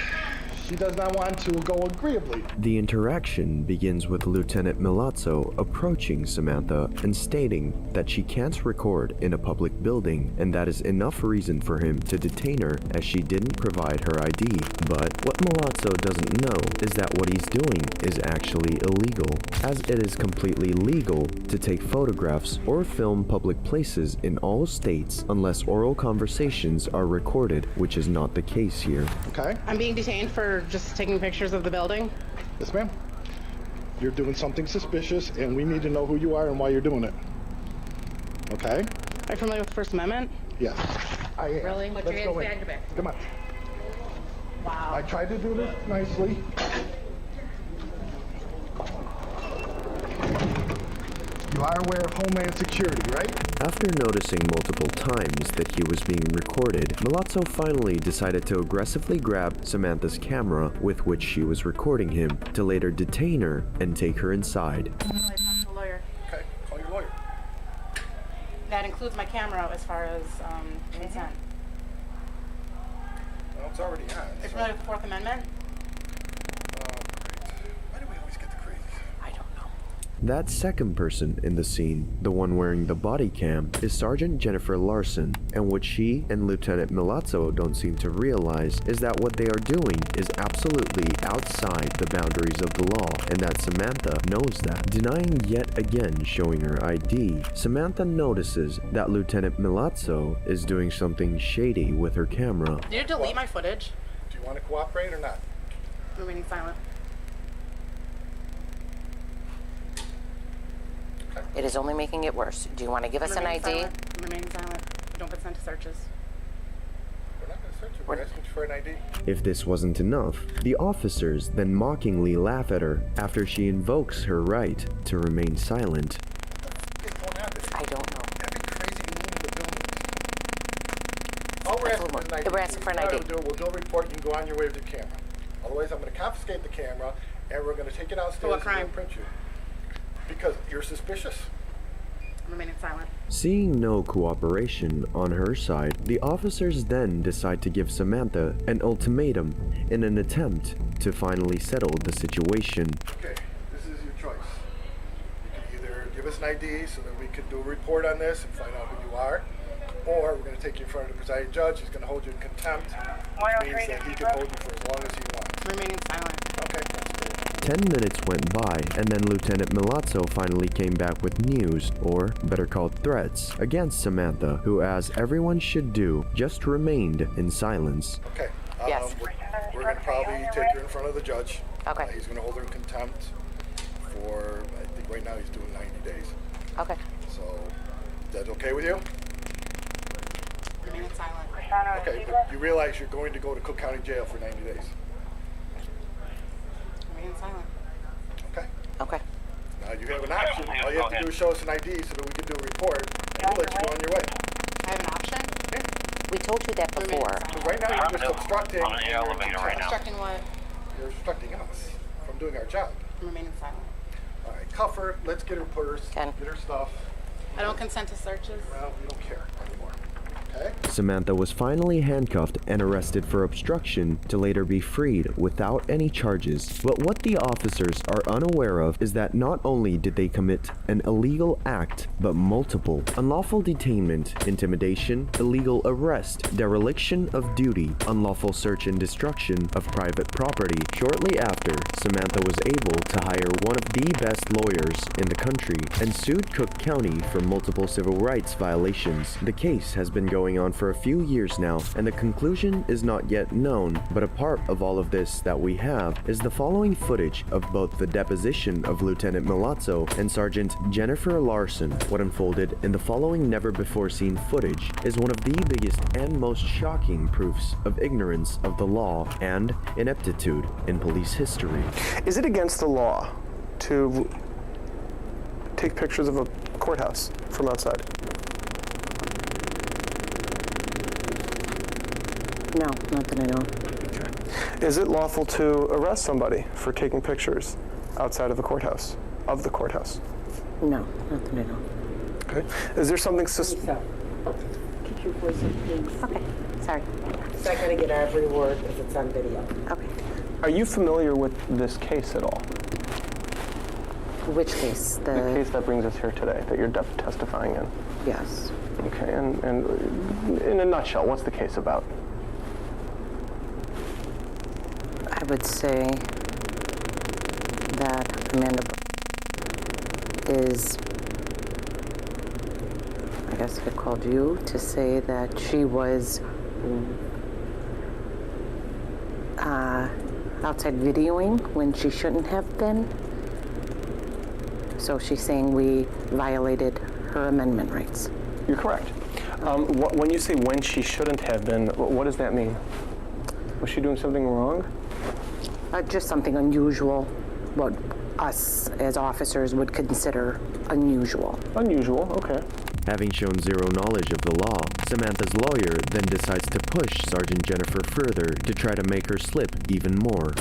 She does not want to go agreeably.
The interaction begins with Lieutenant Milazzo approaching Samantha and stating that she can't record in a public building, and that is enough reason for him to detain her as she didn't provide her ID. But what Milazzo doesn't know is that what he's doing is actually illegal, as it is completely legal to take photographs or film public places in all states unless oral conversations are recorded, which is not the case here.
Okay.
I'm being detained for just taking pictures of the building.
Yes, ma'am. You're doing something suspicious, and we need to know who you are and why you're doing it. Okay?
Are you familiar with the First Amendment?
Yes. I am.
Really?
Let's go in. Come on.
Wow.
I tried to do this nicely. You are aware of Homeland Security, right?
After noticing multiple times that he was being recorded, Milazzo finally decided to aggressively grab Samantha's camera with which she was recording him, to later detain her and take her inside.
A lawyer.
Okay, call your lawyer.
That includes my camera as far as consent.
Well, it's already on.
Are you familiar with the Fourth Amendment?
Why do we always get the crazy?
I don't know.
That second person in the scene, the one wearing the body cam, is Sergeant Jennifer Larson, and what she and Lieutenant Milazzo don't seem to realize is that what they are doing is absolutely outside the boundaries of the law, and that Samantha knows that. Denying yet again showing her ID, Samantha notices that Lieutenant Milazzo is doing something shady with her camera.
Did you delete my footage?
Do you want to cooperate or not?
Remaining silent.
It is only making it worse. Do you want to give us an
Remaining
ID?
silent. Remaining silent. Don't consent to searches.
We're not going to search you. We're asking for an ID.
If this wasn't enough, the officers then mockingly laugh at her after she invokes her right to remain silent.
What's going on?
I don't know.
That'd be crazy to move the building. All we're asking for is an ID.
We're asking for an ID.
We'll do a report. You can go on your way with the camera. Otherwise, I'm going to confiscate the camera, and we're going to take it downstairs
what crime?
and print you. Because you're suspicious.
Remaining silent.
Seeing no cooperation on her side, the officers then decide to give Samantha an ultimatum in an attempt to finally settle the situation.
Okay, this is your choice. You can either give us an ID so that we can do a report on this and find out who you are, or we're going to take you in front of the presiding judge. He's going to hold you in contempt, which means that he can hold you for as long as he wants.
Remaining silent.
Okay, that's great.
10 minutes went by, and then Lieutenant Milazzo finally came back with news, or better called threats, against Samantha, who, as everyone should do, just remained in silence.
Okay.
Yes.
We're going to probably take her in front of the judge.
Okay.
He's going to hold her in contempt for, I think right now he's doing 90 days.
Okay.
So, is that okay with you?
Remaining silent.
Okay, but you realize you're going to go to Cook County Jail for 90 days.
Remaining silent.
Okay.
Okay.
Now You have an option. All you have to do is show us an ID so that we can do a report, and we'll let you go on your way.
I have an option?
We told you that before.
So right now, you're just obstructing.
I'm in the elevator right now.
Obstructing what?
You're obstructing us from doing our job.
I'm remaining silent.
All right, cuff her. Let's get her purse.
Ken.
Get her stuff.
I don't consent to searches.
Well, we don't care anymore. Okay?
Samantha was finally handcuffed and arrested for obstruction to later be freed without any charges. But what the officers are unaware of is that not only did they commit an illegal act, but multiple: unlawful detainment, intimidation, illegal arrest, dereliction of duty, unlawful search and destruction of private property. Shortly after, Samantha was able to hire one of the best lawyers in the country and sued Cook County for multiple civil rights violations. The case has been going on for a few years now, and the conclusion is not yet known, but a part of all of this that we have is the following footage of both the deposition of Lieutenant Milazzo and Sergeant Jennifer Larson. What unfolded in the following never-before-seen footage is one of the biggest and most shocking proofs of ignorance of the law and ineptitude in police history.
Is it against the law to take pictures of a courthouse from outside?
No, not that I know.
Okay. Is it lawful to arrest somebody for taking pictures outside of a courthouse, of the courthouse?
No, not that I know.
Okay. Is there something
Keep your voice up, please.
Okay, sorry.
So I gotta get every word if it's on video.
Okay.
Are you familiar with this case at all?
Which case?
The case that brings us here today, that you're testifying in?
Yes.
Okay, and in a nutshell, what's the case about?
I would say that Amanda is, I guess I called you to say that she was outside videoing when she shouldn't have been. So she's saying we violated her amendment rights.
You're correct. When you say when she shouldn't have been, what does that mean? Was she doing something wrong?
Just something unusual, what us as officers would consider unusual.
Unusual, okay.
Having shown zero knowledge of the law, Samantha's lawyer then decides to push Sergeant Jennifer further to try to make her slip even more.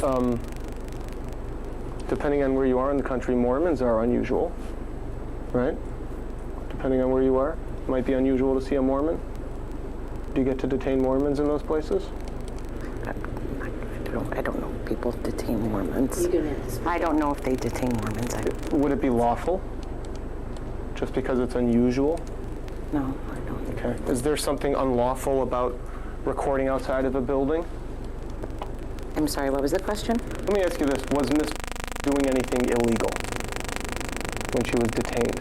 Depending on where you are in the country, Mormons are unusual, right? Depending on where you are, it might be unusual to see a Mormon. Do you get to detain Mormons in those places?
I don't know. People detain Mormons. I don't know if they detain Mormons.
Would it be lawful? Just because it's unusual?
No, I don't.
Okay. Is there something unlawful about recording outside of a building?
I'm sorry, what was the question?
Let me ask you this. Was Miss doing anything illegal when she was detained?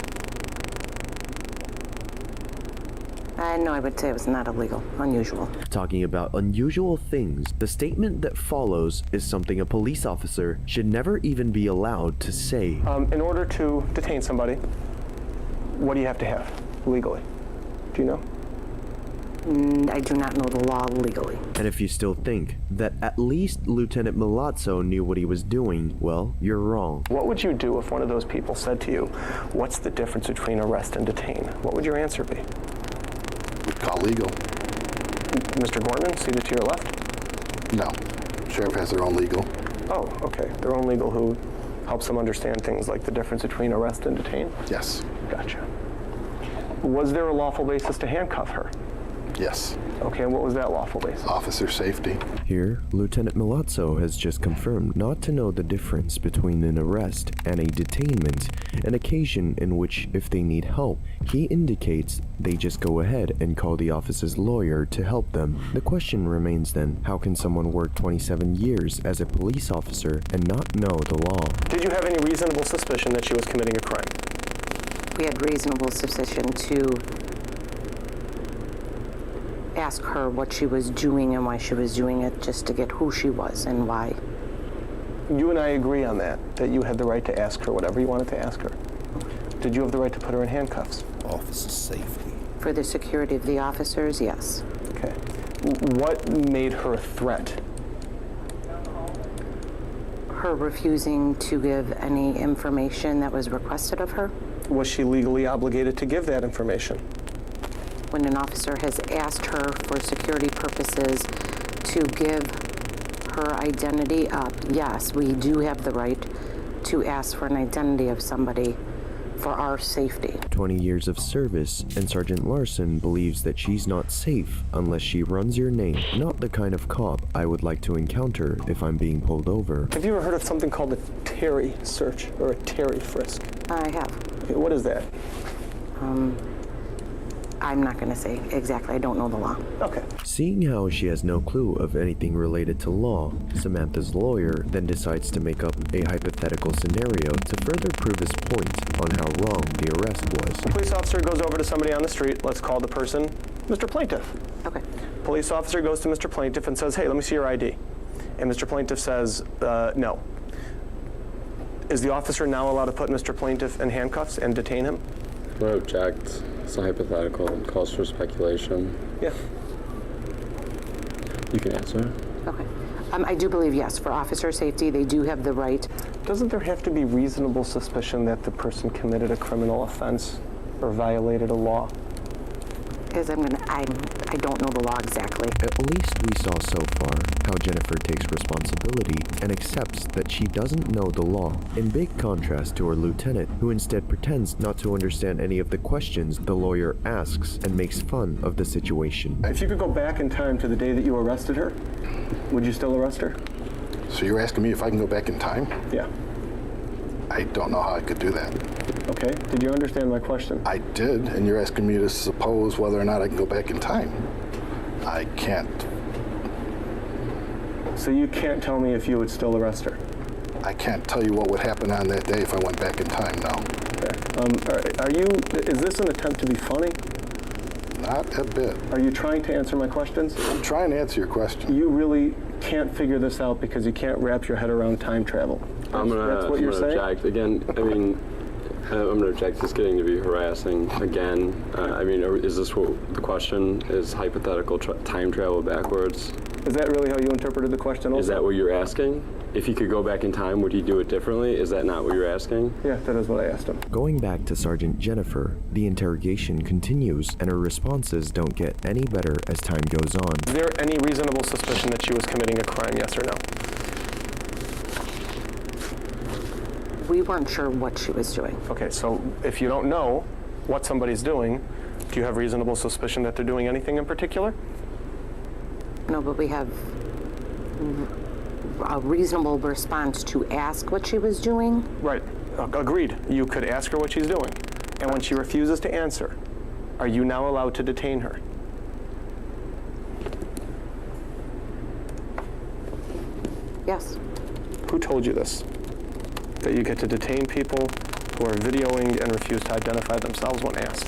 No, I would say it was not illegal. Unusual.
Talking about unusual things, the statement that follows is something a police officer should never even be allowed to say.
In order to detain somebody, what do you have to have legally? Do you know?
I do not know the law legally.
And if you still think that at least Lieutenant Milazzo knew what he was doing, well, you're wrong.
What would you do if one of those people said to you, what's the difference between arrest and detain? What would your answer be?
We'd call legal.
Mr. Gorman, seated to your left?
No. Sheriff has their own legal.
Oh, okay. Their own legal who helps them understand things like the difference between arrest and detain?
Yes.
Gotcha. Was there a lawful basis to handcuff her?
Yes.
Okay, and what was that lawful basis?
Officer safety.
Here, Lieutenant Milazzo has just confirmed not to know the difference between an arrest and a detainment, an occasion in which, if they need help, he indicates they just go ahead and call the officer's lawyer to help them. The question remains then, how can someone work 27 years as a police officer and not know the law?
Did you have any reasonable suspicion that she was committing a crime?
We had reasonable suspicion to ask her what she was doing and why she was doing it, just to get who she was and why.
You and I agree on that you had the right to ask her whatever you wanted to ask her. Did you have the right to put her in handcuffs?
Officer safety.
For the security of the officers, yes.
Okay. What made her a threat?
Her refusing to give any information that was requested of her.
Was she legally obligated to give that information?
When an officer has asked her for security purposes to give her identity up, yes, we do have the right to ask for an identity of somebody for our safety.
20 years of service, and Sergeant Larson believes that she's not safe unless she runs your name. Not the kind of cop I would like to encounter if I'm being pulled over.
Have you ever heard of something called a Terry search or a Terry frisk?
I have.
Okay, what is that?
I'm not going to say exactly. I don't know the law.
Okay.
Seeing how she has no clue of anything related to law, Samantha's lawyer then decides to make up a hypothetical scenario to further prove his point on how wrong the arrest was.
The police officer goes over to somebody on the street. Let's call the person Mr. Plaintiff.
Okay.
Police officer goes to Mr. Plaintiff and says, hey, let me see your ID. And Mr. Plaintiff says, no. Is the officer now allowed to put Mr. Plaintiff in handcuffs and detain him?
I object. It's a hypothetical. It calls for speculation.
Yeah.
You can answer.
Okay. I do believe, yes, for officer safety, they do have the right.
Doesn't there have to be reasonable suspicion that the person committed a criminal offense or violated a law?
As I don't know the law exactly.
At least we saw so far how Jennifer takes responsibility and accepts that she doesn't know the law, in big contrast to her lieutenant, who instead pretends not to understand any of the questions the lawyer asks and makes fun of the situation.
If you could go back in time to the day that you arrested her, would you still arrest her?
So you're asking me if I can go back in time?
Yeah.
I don't know how I could do that.
Okay. Did you understand my question?
I did, and you're asking me to suppose whether or not I can go back in time. I can't.
So you can't tell me if you would still arrest her?
I can't tell you what would happen on that day if I went back in time, no.
Okay. Is this an attempt to be funny?
Not a bit.
Are you trying to answer my questions?
I'm trying to answer your question.
You really can't figure this out because you can't wrap your head around time travel.
I'm gonna object. Again, I mean, I'm gonna object. It's getting to be harassing again. I mean, is this what the question is? Hypothetical time travel backwards?
Is that really how you interpreted the question also?
Is that what you're asking? If he could go back in time, would he do it differently? Is that not what you're asking?
Yeah, that is what I asked him.
Going back to Sergeant Jennifer, the interrogation continues and her responses don't get any better as time goes on.
Is there any reasonable suspicion that she was committing a crime, yes or no?
We weren't sure what she was doing.
Okay, so if you don't know what somebody's doing, do you have reasonable suspicion that they're doing anything in particular?
No, but we have a reasonable response to ask what she was doing.
Right. Agreed. You could ask her what she's doing. And when she refuses to answer, are you now allowed to detain her?
Yes.
Who told you this? That you get to detain people who are videoing and refuse to identify themselves when asked?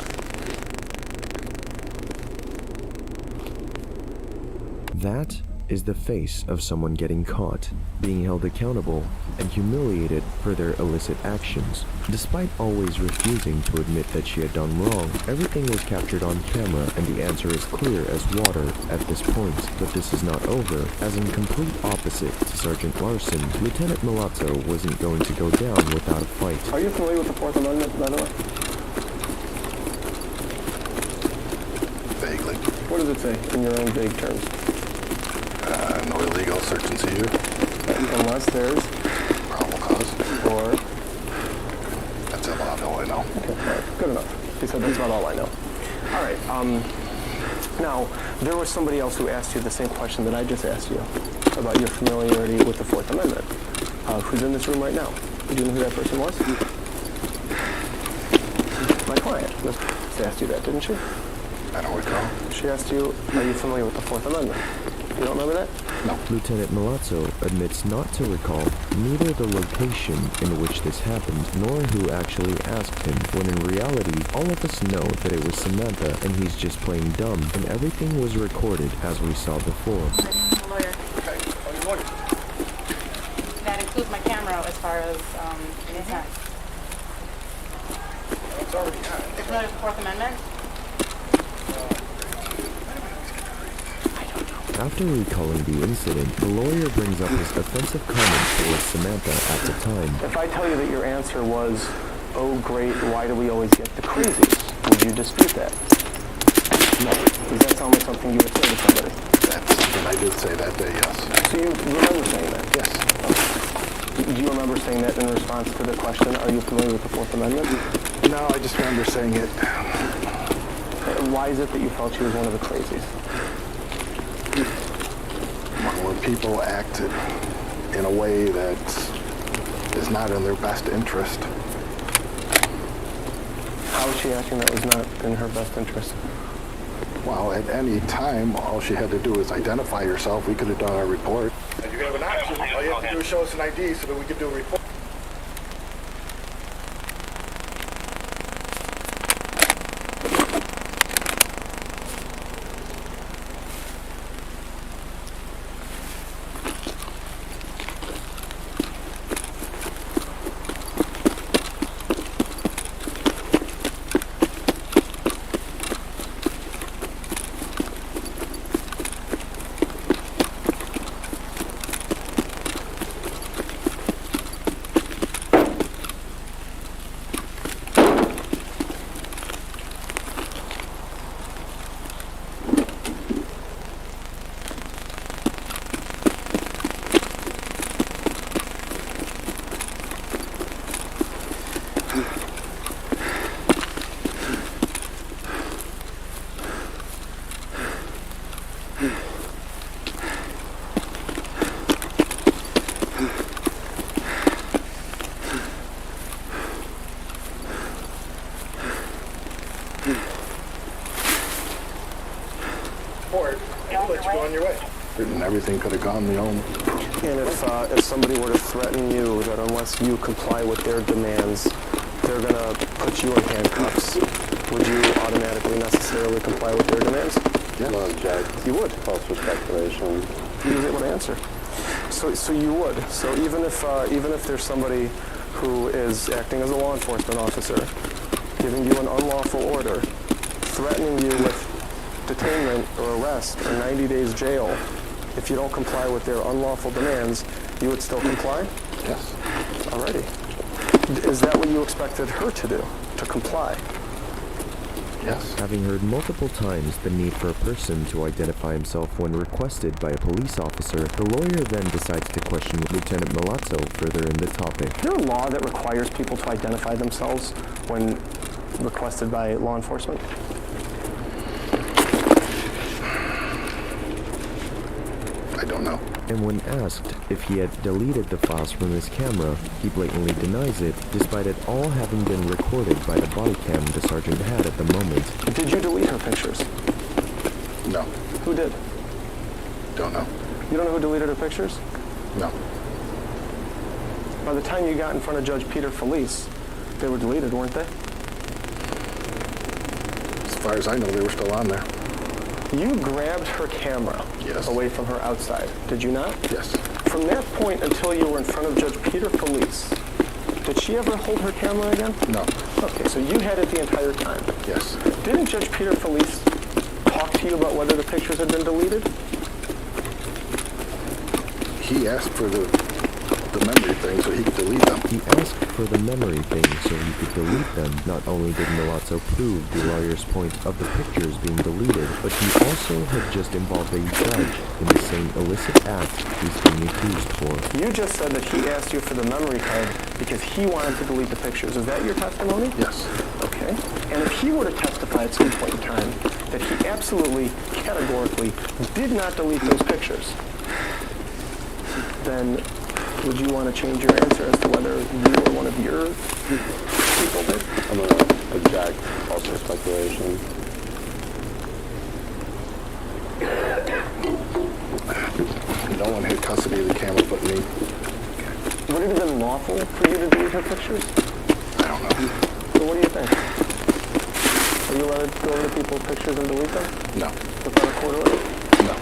That is the face of someone getting caught, being held accountable, and humiliated for their illicit actions. Despite always refusing to admit that she had done wrong, everything was captured on camera and the answer is clear as water at this point. But this is not over, as in complete opposite to Sergeant Larson, Lieutenant Milazzo wasn't going to go down without a fight.
Are you familiar with the Fourth Amendment, by the way?
Vaguely.
What does it say in your own vague terms?
No illegal search and seizure.
Unless there's
probable cause.
Or
that's about all I know.
Okay, all right, good enough. He said that's about all I know. All right. Now there was somebody else who asked you the same question that I just asked you about your familiarity with the Fourth Amendment. Who's in this room right now? Do you know who that person was? My client. She asked you that, didn't she?
I don't recall.
She asked you, are you familiar with the Fourth Amendment? You don't remember that?
No.
Lieutenant Milazzo admits not to recall neither the location in which this happened, nor who actually asked him, when in reality, all of us know that it was Samantha and he's just playing dumb, and everything was recorded as we saw before.
I'm a lawyer.
Okay. Oh, you're lawyer.
That includes my camera as far as intent.
It's already on.
You're familiar with the Fourth Amendment? I don't know.
After recalling the incident, the lawyer brings up his offensive comments towards Samantha at the time.
If I tell you that your answer was, oh great, why do we always get the crazies? Would you dispute that? No. Does that sound like something you would say to somebody?
That's something I did say that day, yes.
So you remember saying that?
Yes.
Do you remember saying that in response to the question, are you familiar with the Fourth Amendment?
No, I just remember saying it.
Why is it that you felt she was one of the crazies?
When people act in a way that is not in their best interest.
How was she acting that was not in her best interest?
Well, at any time, all she had to do is identify herself. We could have done our report. And you have an option. All you have to do is show us an ID so that we could do a report. I'll let you go on your way. And everything could have gone,
And if somebody were to threaten you that unless you comply with their demands, they're going to put you in handcuffs, would you automatically necessarily comply with their demands?
Yes.
No, Jack.
You would?
False speculation.
You was able to answer. So you would. So even if there's somebody who is acting as a law enforcement officer, giving you an unlawful order, threatening you with detainment or arrest or 90 days jail, if you don't comply with their unlawful demands, you would still comply?
Yes.
Alrighty. Is that what you expected her to do? To comply?
Yes.
Having heard multiple times the need for a person to identify himself when requested by a police officer, the lawyer then decides to question Lieutenant Milazzo further in the topic.
Is there a law that requires people to identify themselves when requested by law enforcement?
I don't know.
And when asked if he had deleted the files from his camera, he blatantly denies it, despite it all having been recorded by the body cam the sergeant had at the moment.
Did you delete her pictures?
No.
Who did?
Don't know.
You don't know who deleted her pictures?
No.
By the time you got in front of Judge Peter Felice, they were deleted, weren't they?
As far as I know, they were still on there.
You grabbed her camera away from her outside, did you not?
Yes.
From that point until you were in front of Judge Peter Felice, did she ever hold her camera again?
No.
Okay, so you had it the entire time?
Yes.
Didn't Judge Peter Felice talk to you about whether the pictures had been deleted?
He asked for the memory thing so he could delete them.
He asked for the memory thing so he could delete them. Not only did Milazzo prove the lawyer's point of the pictures being deleted, but he also had just involved a judge in the same illicit act he's being accused for.
You just said that he asked you for the memory card because he wanted to delete the pictures. Is that your testimony?
Yes.
Okay. And if he were to testify at some point in time that he absolutely, categorically did not delete those pictures, then would you want to change your answer as to whether you or one of your people did?
I'm going to object. False speculation.
No one had custody of the camera but me.
Would it have been lawful for you to delete her pictures?
I don't know.
So what do you think? Are you allowed to go over to people's pictures and delete them?
No.
Without a court order?
No.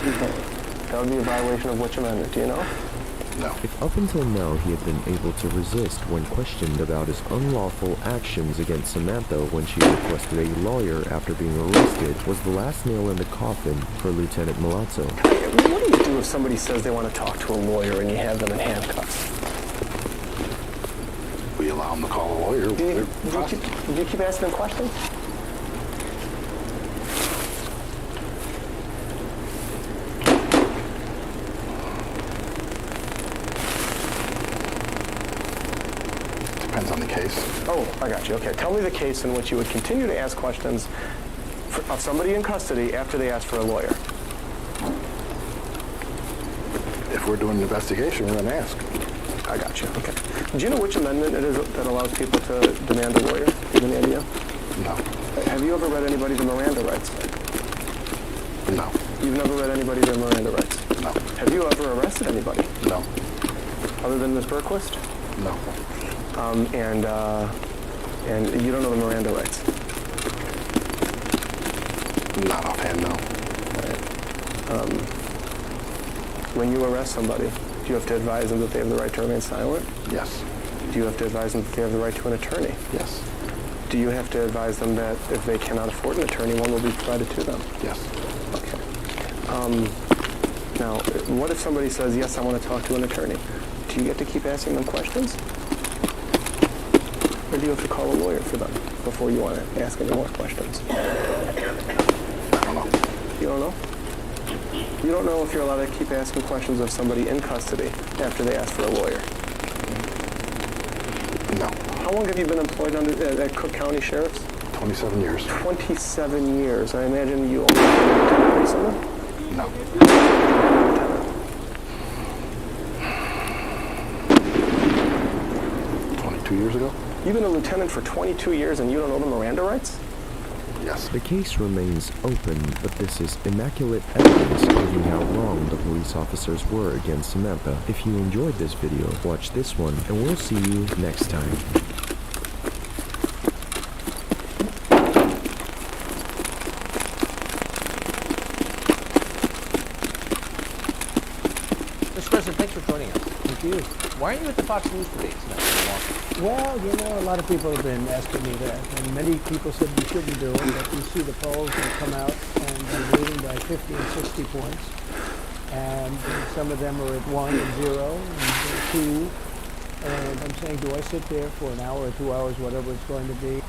That would be a violation of which amendment, do you know?
No.
If up until now he had been able to resist when questioned about his unlawful actions against Samantha when she requested a lawyer after being arrested was the last nail in the coffin for Lieutenant Milazzo.
What do you do if somebody says they want to talk to a lawyer and you have them in handcuffs?
We allow them to call a lawyer.
Do you keep asking them questions?
Depends on the case.
Oh, I got you. Okay, tell me the case in which you would continue to ask questions of somebody in custody after they ask for a lawyer.
If we're doing an investigation, we're going to ask.
I got you. Okay. Do you know which amendment it is that allows people to demand a lawyer? Do you have any idea?
No.
Have you ever read anybody the Miranda rights?
No.
You've never read anybody their Miranda rights?
No.
Have you ever arrested anybody?
No.
Other than Ms. Berquist?
No.
And you don't know the Miranda rights?
Not offhand, no.
When you arrest somebody, do you have to advise them that they have the right to remain silent?
Yes.
Do you have to advise them that they have the right to an attorney?
Yes.
Do you have to advise them that if they cannot afford an attorney, one will be provided to them?
Yes.
Okay. Now, what if somebody says, yes, I want to talk to an attorney? Do you get to keep asking them questions? Or do you have to call a lawyer for them before you want to ask any more questions?
I don't know.
You don't know? You don't know if you're allowed to keep asking questions of somebody in custody after they ask for a lawyer?
No.
How long have you been employed at Cook County Sheriff's?
27 years.
27 years. I imagine you only became a lieutenant recently?
No. 22 years ago?
You've been a lieutenant for 22 years and you don't know the Miranda rights?
Yes.
The case remains open, but this is immaculate evidence proving how wrong the police officers were against Samantha. If you enjoyed this video, watch this one, and we'll see you next time.
Mr. President, thanks for joining us. Thank you. Why aren't you at the Fox News today?
Well, you know, a lot of people have been asking me that, and many people said we shouldn't do it, but you see the polls have come out, and they're leading by 50 and 60 points, and some of them are at 1 and 0 and 2, and I'm saying, do I sit there for an hour or 2 hours, whatever it's going to be?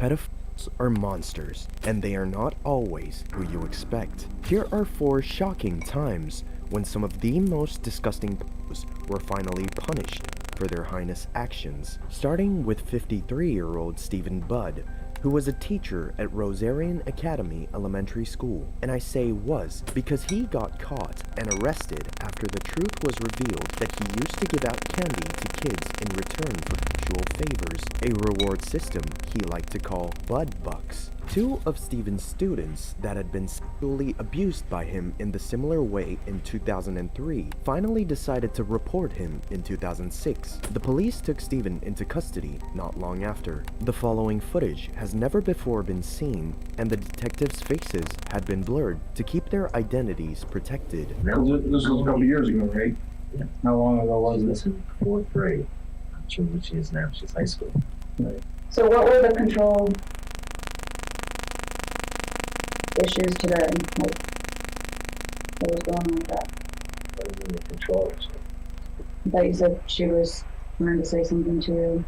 Pedophiles are monsters, and they are not always who you expect. Here are 4 shocking times when some of the most disgusting pedophiles were finally punished for their heinous actions, starting with 53-year-old Stephen Budd, who was a teacher at Rosarian Academy Elementary School. And I say was because he got caught and arrested after the truth was revealed that he used to give out candy to kids in return for sexual favors, a reward system he liked to call Bud Bucks. 2 of Stephen's students that had been sexually abused by him in the similar way in 2003 finally decided to report him in 2006. The police took Stephen into custody not long after. The following footage has never before been seen, and the detectives' faces had been blurred to keep their identities protected.
This was a couple years ago, right? Yeah. How long ago was this? In 4th grade. I'm not sure what she is now. She's high school. Right.
So what were the control issues today? Like, what was going on with that?
What do you mean the control issue?
I thought you said she was trying to say something to you.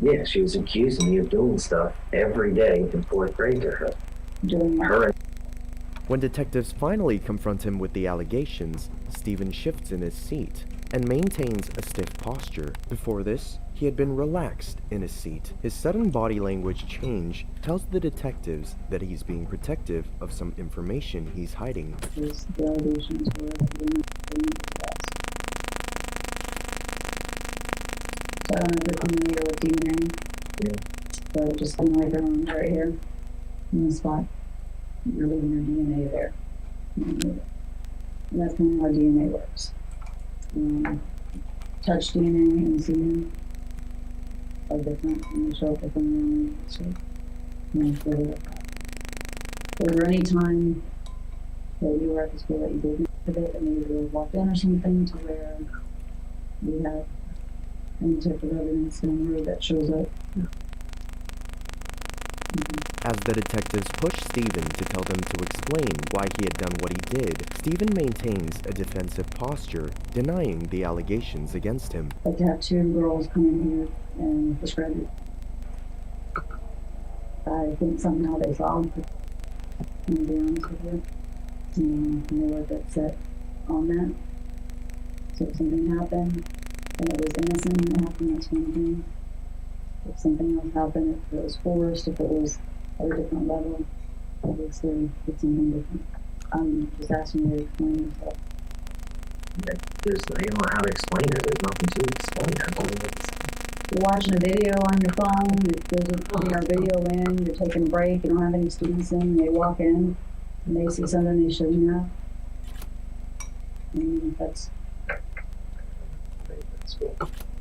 Yeah, she was accusing me of doing stuff every day in 4th grade to her.
Doing
her.
When detectives finally confront him with the allegations, Stephen shifts in his seat and maintains a stiff posture. Before this, he had been relaxed in his seat. His sudden body language change tells the detectives that he's being protective of some information he's hiding.
The allegations were that you're not doing your best. So I don't know if you're familiar with DNA.
Yeah.
So just kind of like around right here in the spot. You're leaving your DNA there. And that's kind of how DNA works. Touch DNA and semen are different, and they show up different. So, was there any time that you were at the school that you did with it, and maybe you walked in or something to where you have any type of evidence in there that shows up?
As the detectives push Stephen to tell them to explain why he had done what he did, Stephen maintains a defensive posture, denying the allegations against him.
Like to have 2 girls come in here and describe it. I think somehow they saw him, to be honest with you. And they were upset on that. So if something happened and it was innocent and it happened, that's one thing. If something else happened, if it was forced, if it was at a different level, obviously it's something different. I'm just asking you to explain yourself.
You don't know how to explain it. There's nothing to explain.
You're watching a video on your phone, you're putting our video in, you're taking a break, you don't have any students in, they walk in, and they see something they shouldn't have. I mean, that's...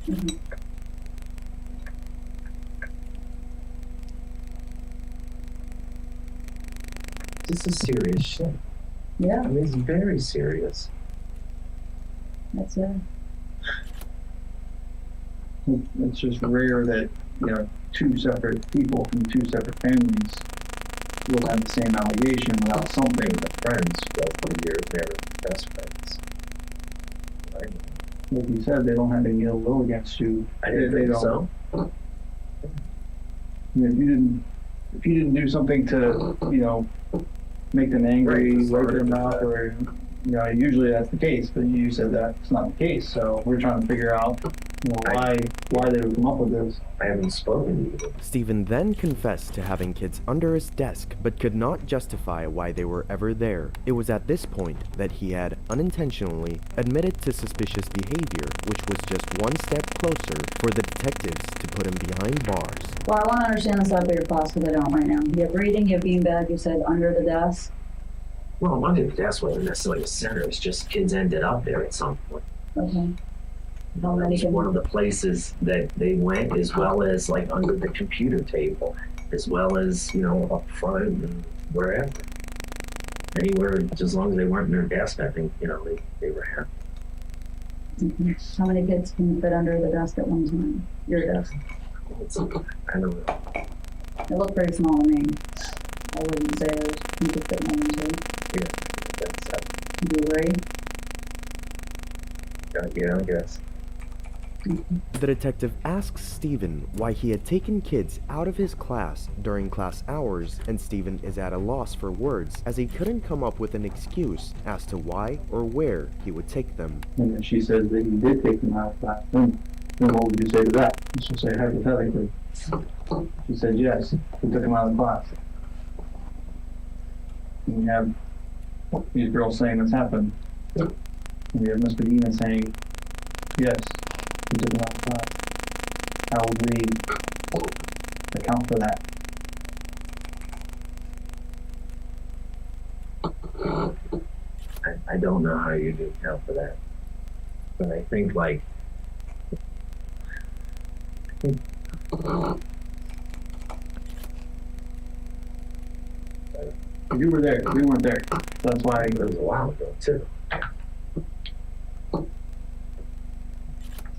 Mm-hmm.
This is serious shit.
Yeah.
I mean, it's very serious.
That's it.
It's just rare that, 2 separate people from 2 separate families will have the same allegation without something.
The friends for years, they were best friends. Right?
Like you said, they don't have any ill will against you.
I didn't think so.
If you didn't do something to, make them angry, wake them up, or usually that's the case. But you said that's not the case, so we're trying to figure out why they would come up with this.
I haven't spoken to you.
Stephen then confessed to having kids under his desk, but could not justify why they were ever there. It was at this point that he had unintentionally admitted to suspicious behavior, which was just one step closer for the detectives to put him behind bars.
Well, I want to understand this out of your class, because I don't right now. You have reading, you have beanbag, you said under the desk.
Well, under the desk wasn't necessarily a center. It's just kids ended up there at some point.
Okay.
That was one of the places that they went, as well as like under the computer table, as well as, up front and wherever. Anywhere, as long as they weren't in their desk, I think, they were happy.
Mm-hmm. How many kids can fit under the desk at one time? Your desk?
I don't know.
It looked pretty small to me. I wouldn't say you could fit more than 2.
Yeah, that's
Do you agree?
yeah, I guess.
The detective asks Steven why he had taken kids out of his class during class hours, and Steven is at a loss for words as he couldn't come up with an excuse as to why or where he would take them.
And then she says that you did take them out of class. Then what would you say to that? She'll say hypothetically. She said yes, we took them out of class. And you have these girls saying this happened. And you have Miss Medina saying, yes, we took them out of class. How would we account for that?
I don't know how you do account for that. But I think, like,
you were there, we weren't there. That's why
it was a while ago, too.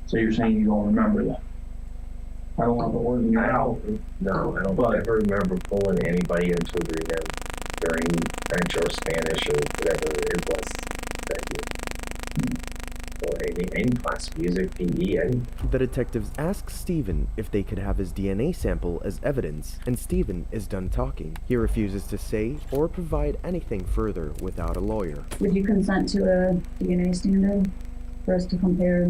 So you're saying you don't remember that? I don't want to put words in your mouth.
No, I don't ever remember pulling anybody into agreement during French or Spanish or whatever it was that year. Or any class, music, PE, anything.
The detectives ask Steven if they could have his DNA sample as evidence, and Steven is done talking. He refuses to say or provide anything further without a lawyer.
Would you consent to a DNA standard for us to compare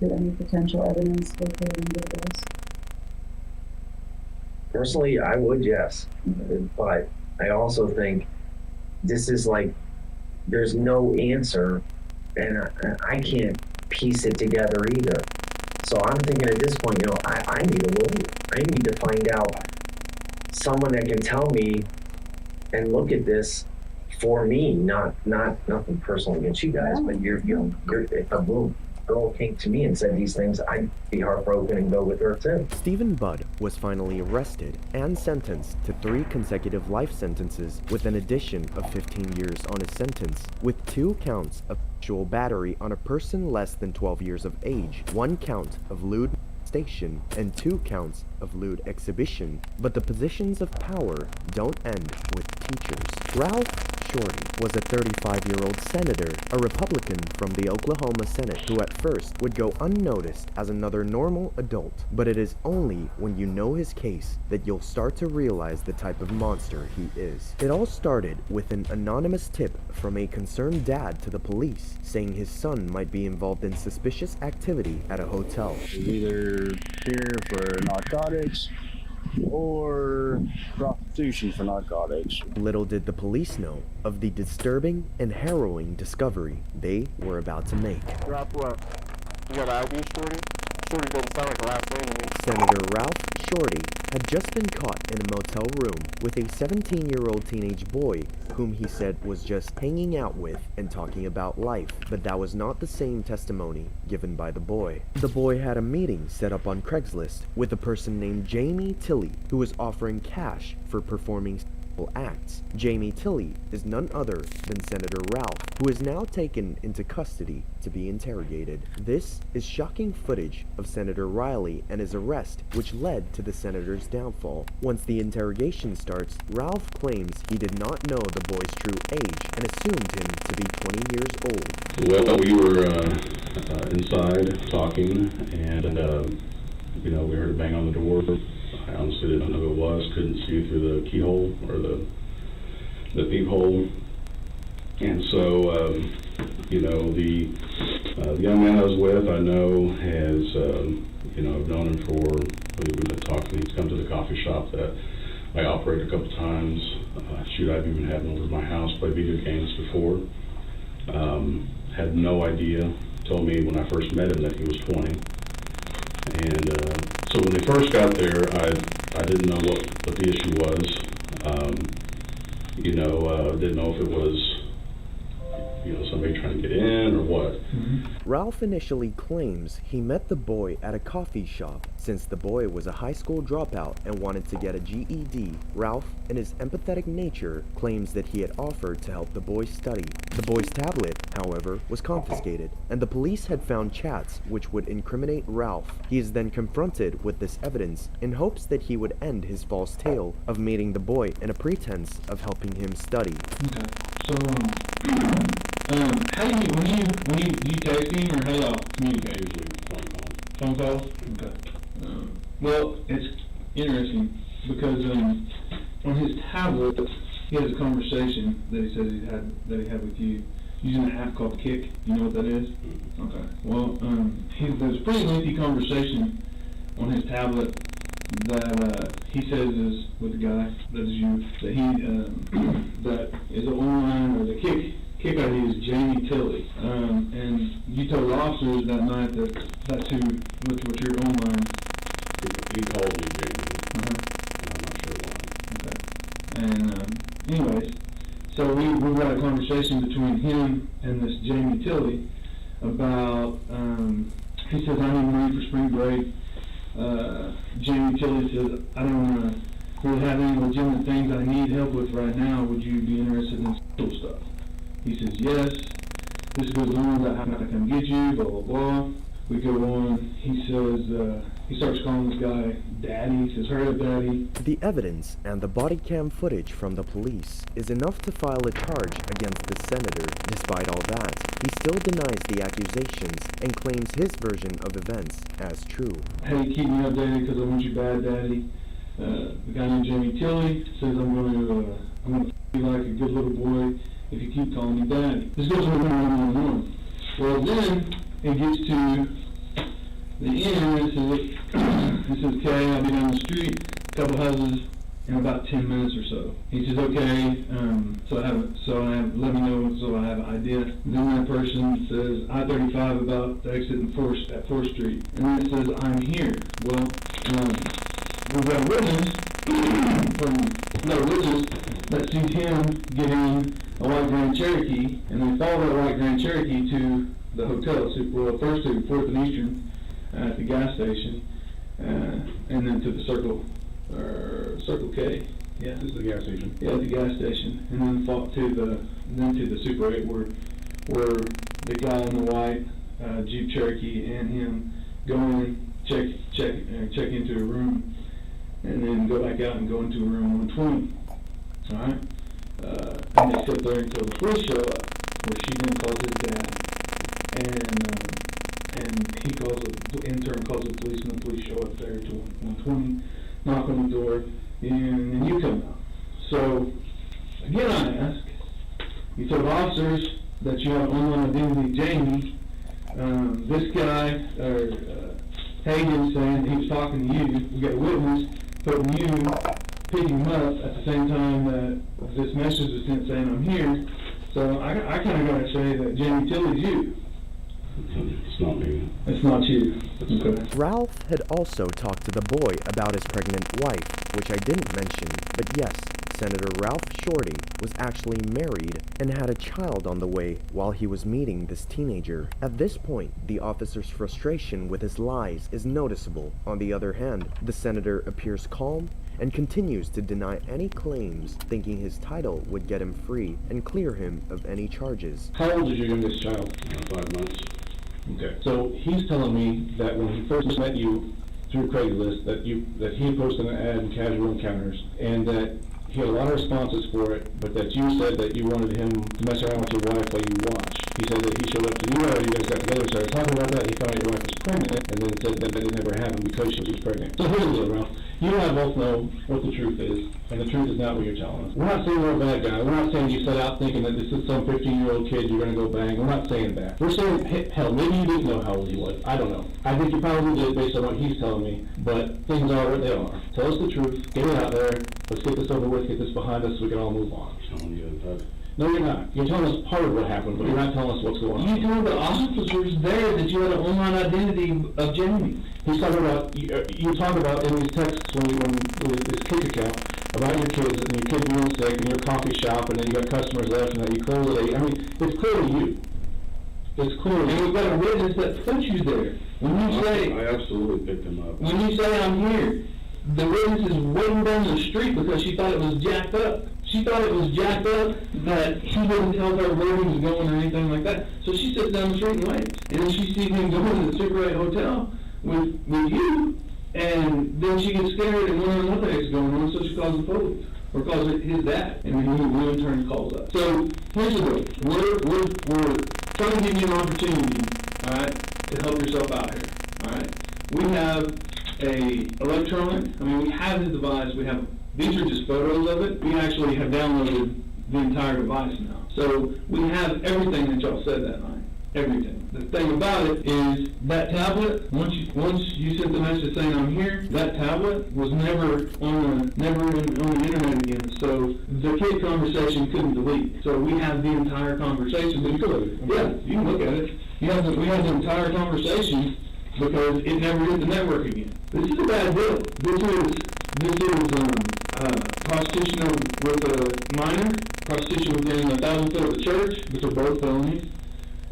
to any potential evidence located in the bills?
Personally, I would, yes. But I also think this is like, there's no answer, and I can't piece it together either. So I'm thinking at this point, I need a lawyer. I need to find out someone that can tell me and look at this for me, not nothing personal against you guys, but you're if a little girl came to me and said these things, I'd be heartbroken and go with her too.
Stephen Budd was finally arrested and sentenced to 3 consecutive life sentences with an addition of 15 years on his sentence, with 2 counts of sexual battery on a person less than 12 years of age, 1 count of lewd molestation, and 2 counts of lewd exhibition. But the positions of power don't end with teachers. Ralph Shorty was a 35-year-old senator, a Republican from the Oklahoma Senate, who at first would go unnoticed as another normal adult. But it is only when you know his case that you'll start to realize the type of monster he is. It all started with an anonymous tip from a concerned dad to the police, saying his son might be involved in suspicious activity at a hotel.
Either here for narcotics or prostitution for narcotics.
Little did the police know of the disturbing and harrowing discovery they were about to make.
Drop what? You got ID, Shorty? Shorty doesn't sound like a last name to me.
Senator Ralph Shorty had just been caught in a motel room with a 17-year-old teenage boy whom he said was just hanging out with and talking about life, but that was not the same testimony given by the boy. The boy had a meeting set up on Craigslist with a person named Jamie Tilley, who was offering cash for performing acts. Jamie Tilley is none other than Senator Ralph, who is now taken into custody to be interrogated. This is shocking footage of Senator Riley and his arrest, which led to the senator's downfall. Once the interrogation starts, Ralph claims he did not know the boy's true age and assumed him to be 20 years old.
Well, we were inside talking, and we heard a bang on the door. I honestly didn't know who it was, couldn't see through the keyhole or the peephole. And so, the young man I was with, I know has, I've known him for, we've been talking, he's come to the coffee shop that I operate a couple times. I've even had him over to my house, play video games before. Had no idea, told me when I first met him that he was 20. And so when they first got there, I didn't know what the issue was. Didn't know if it was, somebody trying to get in or what.
Ralph initially claims he met the boy at a coffee shop since the boy was a high school dropout and wanted to get a GED. Ralph, in his empathetic nature, claims that he had offered to help the boy study. The boy's tablet, however, was confiscated, and the police had found chats which would incriminate Ralph. He is then confronted with this evidence in hopes that he would end his false tale of meeting the boy in a pretense of helping him study.
Okay, so how do you, when you text him or how y'all communicate?
Usually phone call.
Phone calls? Okay. Well, it's interesting because on his tablet, he has a conversation that he says he had with you using an app called Kick. You know what that is? Okay. Well, there's a pretty lengthy conversation on his tablet that he says is with the guy that is you, that he that is online, or the Kick ID is Jamie Tilley. And you told officers that night that that's who what you're online.
He called me Jamie. I'm not sure why.
Okay. And anyways, so we had a conversation between him and this Jamie Tilley about, he says, I need money for spring break. Jamie Tilley says, I don't really have any legitimate things I need help with right now. Would you be interested in social stuff? He says, yes. This goes on about how can I come get you, blah, blah, blah. We go on. He says, he starts calling this guy Daddy. He says, hurry up, Daddy.
The evidence and the body cam footage from the police is enough to file a charge against the senator. Despite all that, he still denies the accusations and claims his version of events as true.
Hey, keep me updated because I want you bad, Daddy. The guy named Jamie Tilley says I'm going to be like a good little boy if you keep calling me Daddy. This goes on. Well, then it gets to the end. It says, okay, I'll be down the street, a couple houses, in about 10 minutes or so. He says, okay, let me know so I have an idea. Then that person says, I-35 about to exit at 4th Street. And then it says, I'm here. Well, we've got a witness that sees him get in a white Grand Cherokee, and they follow that white Grand Cherokee to the hotel, first to 4th and Eastern at the gas station, and then to the Circle K. Yeah,
This is the gas station.
Yeah, the gas station, and then to the Super 8 where the guy in the white Jeep Cherokee and him go in, check into a room, and then go back out and go into a room 120. All right, and they sit there until the police show up, where she then calls his dad, and the intern calls the police, and the police show up there to 120, knock on the door, and then you come out. So again, I ask, you told officers that you have online identity, Jamie. This guy, Hagen, saying he was talking to you. We got a witness picking him up at the same time that this message was sent saying I'm here. So I kind of got to say that Jamie Tilley's you.
It's not me.
It's not you. Okay.
Ralph had also talked to the boy about his pregnant wife, which I didn't mention, but yes, Senator Ralph Shorty was actually married and had a child on the way while he was meeting this teenager. At this point, the officer's frustration with his lies is noticeable. On the other hand, the senator appears calm and continues to deny any claims, thinking his title would get him free and clear him of any charges.
How old is your youngest child?
5 months.
Okay. So he's telling me that when he first met you through Craigslist, that he posted an ad in Casual Encounters, and that he had a lot of responses for it, but that you said that you wanted him to mess around with your wife while you watch. He said that he showed up to you, or you guys got together, started talking about that, he found out your wife was pregnant, and then said that it never happened because she was pregnant. So here's the deal, Ralph. You and I both know what the truth is, and the truth is not what you're telling us. We're not saying you're a bad guy. We're not saying you set out thinking that this is some 15-year-old kid you're going to go bang. We're not saying that. We're saying, hell, maybe you didn't know how old he was. I don't know. I think you probably did based on what he's telling me, but things are what they are. Tell us the truth. Get it out there. Let's get this over with, get this behind us so we can all move on. No, you're not. You're telling us part of what happened, but you're not telling us what's going on. You told the officers there that you had an online identity of Jamie. He's talking about, you talk about in these texts when this Kick account, about your kids and your kids being sick and your coffee shop and then you got customers left and that you close at 8. I mean, it's clearly you. It's clear. And we've got a witness that put you there. When you say,
I absolutely picked him up.
When you say I'm here, the witness is waiting down the street because she thought it was jacked up. She thought it was jacked up that he didn't tell her where he was going or anything like that. So she sits down the street and waits. And then she sees him go to the Super 8 hotel with you, and then she gets scared and wondering what the heck's going on, so she calls the police. Or calls it his dad, and then he in turn calls us. So here's the deal. We're trying to give you an opportunity, all right, to help yourself out here, all right?
We have a electronic, we have the device, these are just photos of it. We actually have downloaded the entire device now. So we have everything that y'all said that night. Everything. The thing about it is that tablet, once you sent the message saying I'm here, that tablet was never on the internet again. So the kid conversation couldn't delete. So we have the entire conversation. But you could, yeah, you can look at it. We have the entire conversation because it never hit the network again. This is a bad deal. This is prostitution with a minor, prostitution within 1,000 foot of the church, which are both felonies,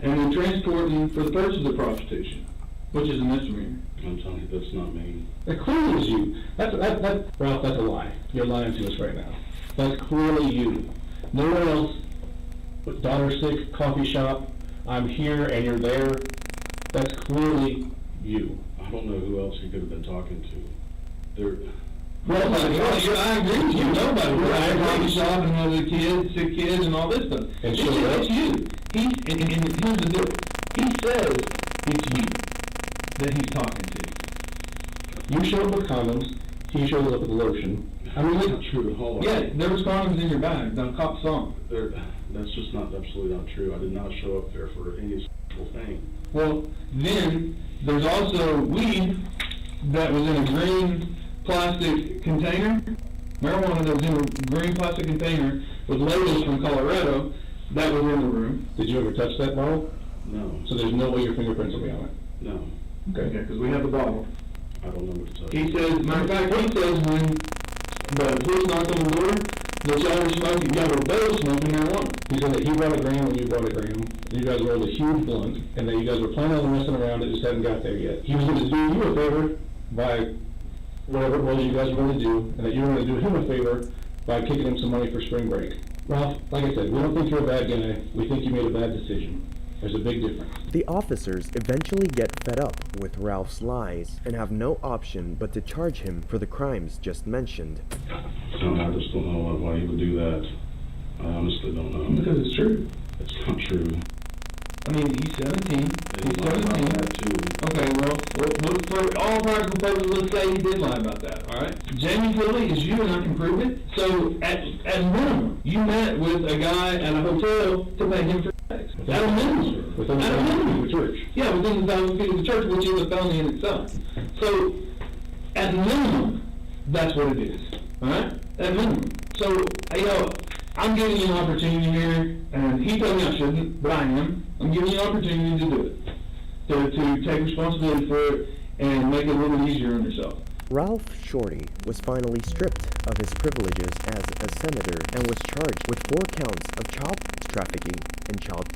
and then transporting for the purpose of prostitution, which is a misdemeanor.
I'm telling you, that's not me.
It clearly is you. Ralph, that's a lie. You're lying to us right now. That's clearly you. No one else. Dollar Stick Coffee Shop. I'm here and you're there. That's clearly you.
I don't know who else you could have been talking to.
Well, I agree with you. Nobody. I agree with shop and other kids, sick kids, and all this stuff. And it's you. And here's the deal. He says it's you that he's talking to. You show up with condoms. He shows up with lotion.
That's not true. Hold on.
Yeah, there was condoms in your bag. Don't cop song.
That's just absolutely not true. I did not show up there for any sexual thing.
Well, then there's also weed that was in a green plastic container. Marijuana that was in a green plastic container with labels from Colorado. That was in the room. Did you ever touch that bottle?
No.
So there's no way your fingerprints will be on it?
No.
Okay, because we have the bottle.
I don't know what to tell
He
you.
says, matter of fact, he says when the police knocked on the door, that y'all were smoking, y'all were both smoking marijuana. He said that he brought a gram and you brought a gram. You guys rolled a huge blunt, and that you guys were planning on messing around, it just hadn't got there yet. He was going to do you a favor by whatever it was you guys were going to do, and that you were going to do him a favor by kicking him some money for spring break. Ralph, like I said, we don't think you're a bad guy. We think you made a bad decision. There's a big difference.
The officers eventually get fed up with Ralph's lies and have no option but to charge him for the crimes just mentioned.
I just don't know why he would do that. I honestly don't know.
Because it's true.
It's not true.
I mean, he's 17. He's 17. Okay, well, for all practical purposes, let's say he did lie about that, all right? Jamie Philly is you, and I can prove it. So, at minimum, you met with a guy at a hotel to pay him for sex. At a minimum.
Within
at a minimum. The church. Yeah, within 1,000 feet of the church, which is a felony in itself. So, at minimum, that's what it is, all right? At minimum. So, I'm giving you an opportunity here, and he told me I shouldn't, but I am. I'm giving you an opportunity to do it, to take responsibility for it and make it a little easier on yourself.
Ralph Shorty was finally stripped of his privileges as a senator and was charged with 4 counts of child trafficking and child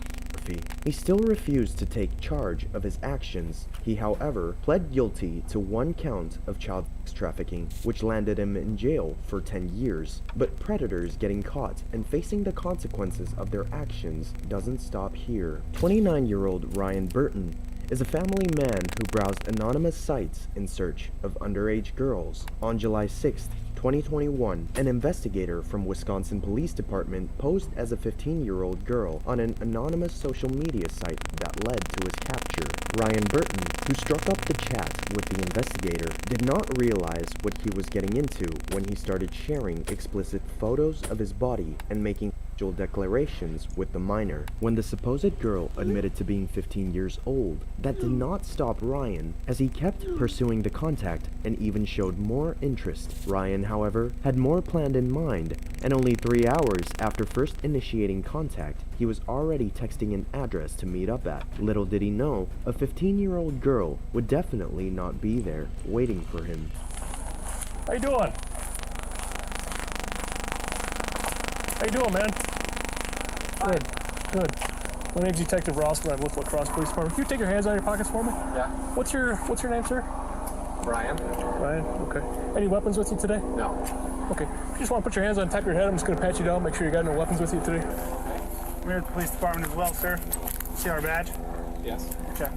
pornography. He still refused to take charge of his actions. He, however, pled guilty to 1 count of child trafficking, which landed him in jail for 10 years. But predators getting caught and facing the consequences of their actions doesn't stop here. 29-year-old Ryan Burton is a family man who browsed anonymous sites in search of underage girls. On July 6th, 2021, an investigator from Wisconsin Police Department posed as a 15-year-old girl on an anonymous social media site that led to his capture. Ryan Burton, who struck up the chat with the investigator, did not realize what he was getting into when he started sharing explicit photos of his body and making declarations with the minor. When the supposed girl admitted to being 15 years old, that did not stop Ryan, as he kept pursuing the contact and even showed more interest. Ryan, however, had more planned in mind, and only 3 hours after first initiating contact, he was already texting an address to meet up at. Little did he know, a 15-year-old girl would definitely not be there, waiting for him.
How you doing? How you doing, man? Good, good. My name's Detective Ross, and I'm with La Crosse Police Department. Can you take your hands out of your pockets for me?
Yeah.
What's your name, sir?
Brian.
Brian, okay. Any weapons with you today?
No.
Okay. If you just want to put your hands on top of your head, I'm just going to pat you down, make sure you got no weapons with you today.
I'm here at the police department as well, sir. See our badge? Yes. Okay.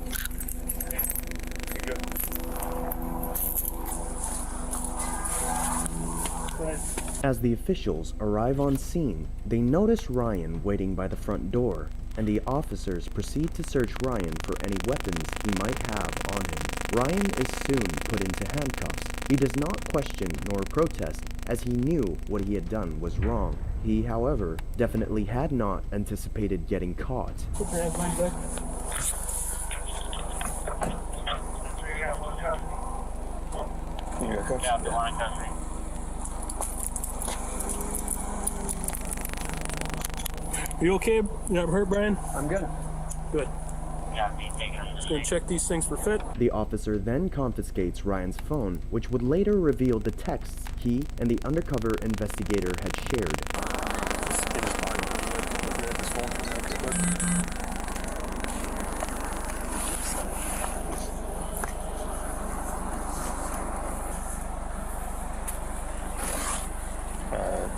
Right.
As the officials arrive on scene, they notice Ryan waiting by the front door, and the officers proceed to search Ryan for any weapons he might have on him. Ryan is soon put into handcuffs. He does not question nor protest, as he knew what he had done was wrong. He, however, definitely had not anticipated getting caught.
Put your hands behind your back.
Yeah, the line custody.
Are you okay? You not hurt, Brian?
I'm good.
Good.
Yeah, me taking it.
Just gonna check these things for fit.
The officer then confiscates Ryan's phone, which would later reveal the texts he and the undercover investigator had shared.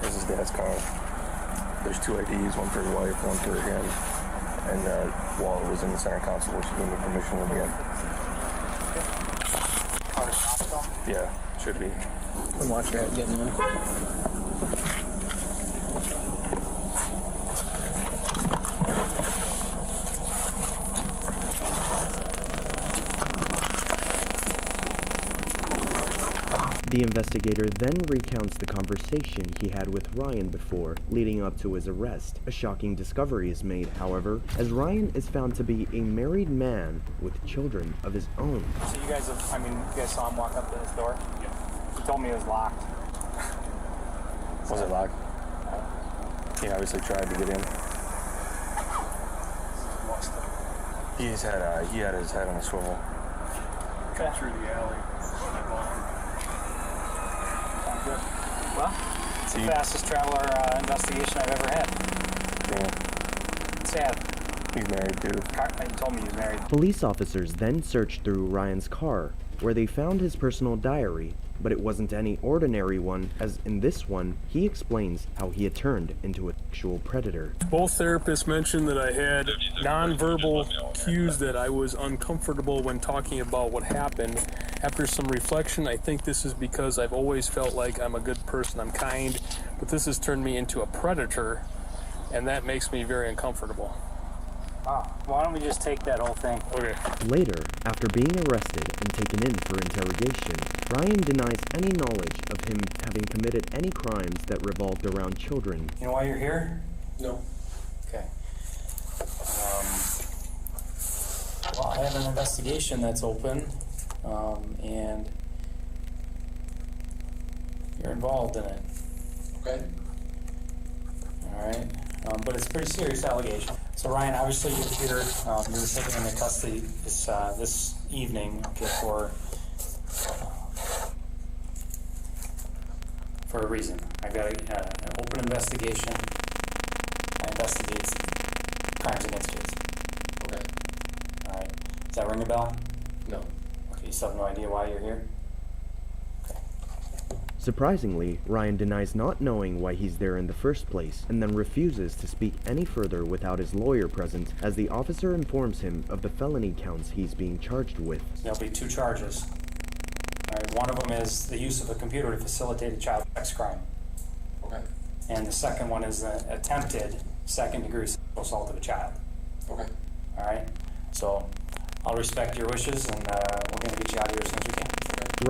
This is Dad's car. There's 2 IDs, one for his wife, one for him. And wallet was in the center console, which gave me permission again. Yeah, should be.
I'm watching that getting in.
The investigator then recounts the conversation he had with Ryan before, leading up to his arrest. A shocking discovery is made, however, as Ryan is found to be a married man with children of his own.
So you guys have, you guys saw him walk up to this door? Yeah. He told me it was locked.
Was it locked? He obviously tried to get in. He had his head on a swivel.
Cut through the alley. Well, it's the fastest traveler investigation I've ever had.
Damn.
Sad.
He's married too.
He told me he was married.
Police officers then searched through Ryan's car, where they found his personal diary, but it wasn't any ordinary one, as in this one, he explains how he had turned into a sexual predator.
Both therapists mentioned that I had nonverbal cues that I was uncomfortable when talking about what happened. After some reflection, I think this is because I've always felt like I'm a good person, I'm kind, but this has turned me into a predator, and that makes me very uncomfortable.
Wow. Why don't we just take that whole thing?
Okay.
Later, after being arrested and taken in for interrogation, Ryan denies any knowledge of him having committed any crimes that revolved around children.
You know why you're here?
No.
Okay. Well, I have an investigation that's open, and you're involved in it.
Okay.
All right. But it's a pretty serious allegation. So Ryan, obviously you're here. You were taken into custody this evening, okay, for a reason. I got an open investigation. I investigate crimes against kids.
Okay.
All right. Does that ring a bell?
No.
Okay. You still have no idea why you're here?
Surprisingly, Ryan denies not knowing why he's there in the first place, and then refuses to speak any further without his lawyer present, as the officer informs him of the felony counts he's being charged with.
There'll be 2 charges. All right. One of them is the use of a computer to facilitate a child sex crime.
Okay.
And the second one is the attempted second-degree sexual assault of a child.
Okay.
All right? So I'll respect your wishes, and we're going to get you out of here as soon as we can.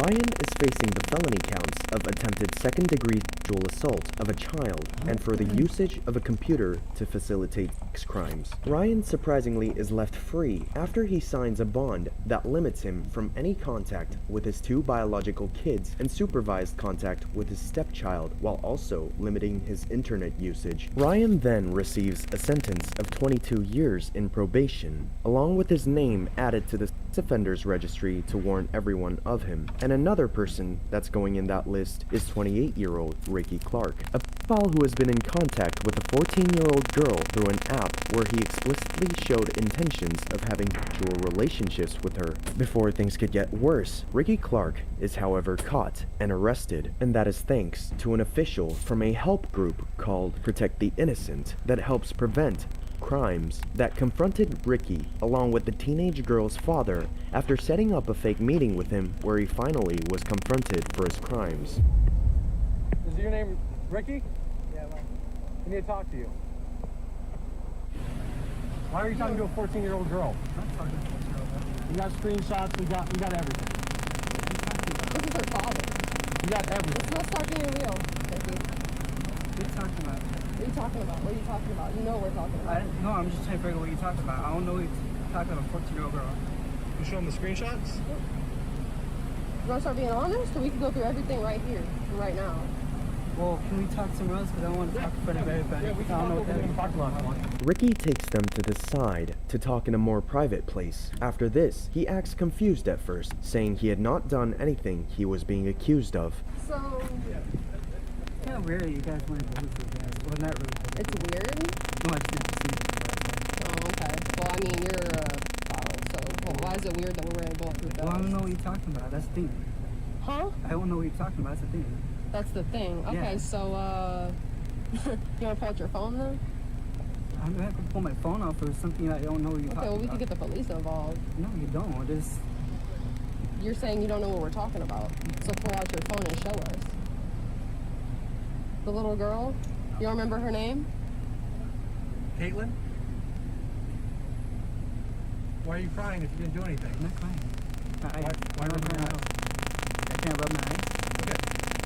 Ryan is facing the felony counts of attempted second-degree sexual assault of a child and for the usage of a computer to facilitate sex crimes. Ryan surprisingly is left free after he signs a bond that limits him from any contact with his 2 biological kids and supervised contact with his stepchild, while also limiting his internet usage. Ryan then receives a sentence of 22 years in probation, along with his name added to the sex offenders registry to warn everyone of him. And another person that's going in that list is 28-year-old Ricky Clark, a pedophile who has been in contact with a 14-year-old girl through an app where he explicitly showed intentions of having sexual relationships with her. Before things could get worse, Ricky Clark is however caught and arrested, and that is thanks to an official from a help group called Protect the Innocent that helps prevent crimes that confronted Ricky along with the teenage girl's father after setting up a fake meeting with him where he finally was confronted for his crimes.
Is your name
Ricky? Yeah, well, I need to talk to you. Why are you talking to a 14-year-old girl? I'm not talking to a 14-year-old girl. We got screenshots, we got everything.
This is her father.
We got everything.
Let's start being real, Ricky.
What are you talking about?
What are you talking about? What are you talking about? You know what we're talking about.
No, I'm just trying to figure out what you're talking about. I don't know what you're talking about, a 14-year-old girl.
You show them the screenshots?
You want to start being honest, or we can go through everything right here, right now?
Well, can we talk somewhere else? Because I don't want to talk in front of everybody.
Yeah, we can talk a lot.
Ricky takes them to the side to talk in a more private place. After this, he acts confused at first, saying he had not done anything he was being accused of.
So...
It's kind of weird you guys went to lose you guys. Well, not really.
It's weird?
No, I just didn't see it.
Oh, okay. Well, I mean, you're so why is it weird that we're wearing bulletproof vests?
Well, I don't know what you're talking about. That's the thing.
Huh?
I don't know what you're talking about. That's the thing.
That's the thing. Okay,
Yeah.
So, you want to pull out your phone then?
I'm going to have to pull my phone off for something I don't know what you're talking about.
Okay, well, we could get the police involved.
No, you don't. Just...
You're saying you don't know what we're talking about. So pull out your phone and show us. The little girl? You don't remember her name?
Caitlin? Why are you crying if you didn't do anything?
I'm not crying.
Why rub your eyes?
I can't rub my eyes.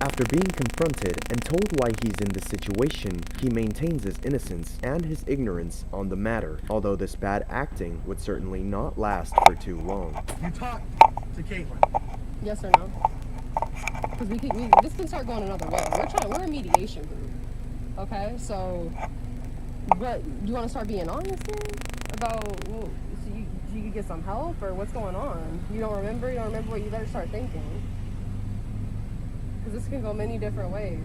After being confronted and told why he's in this situation, he maintains his innocence and his ignorance on the matter, although this bad acting would certainly not last for too long.
You talked to Caitlin.
Yes or no? Because this can start going another way. We're a mediation group. Okay, so, but you want to start being honest here about, well, so you could get some help, or what's going on? You don't remember what you better start thinking. Because this can go many different ways.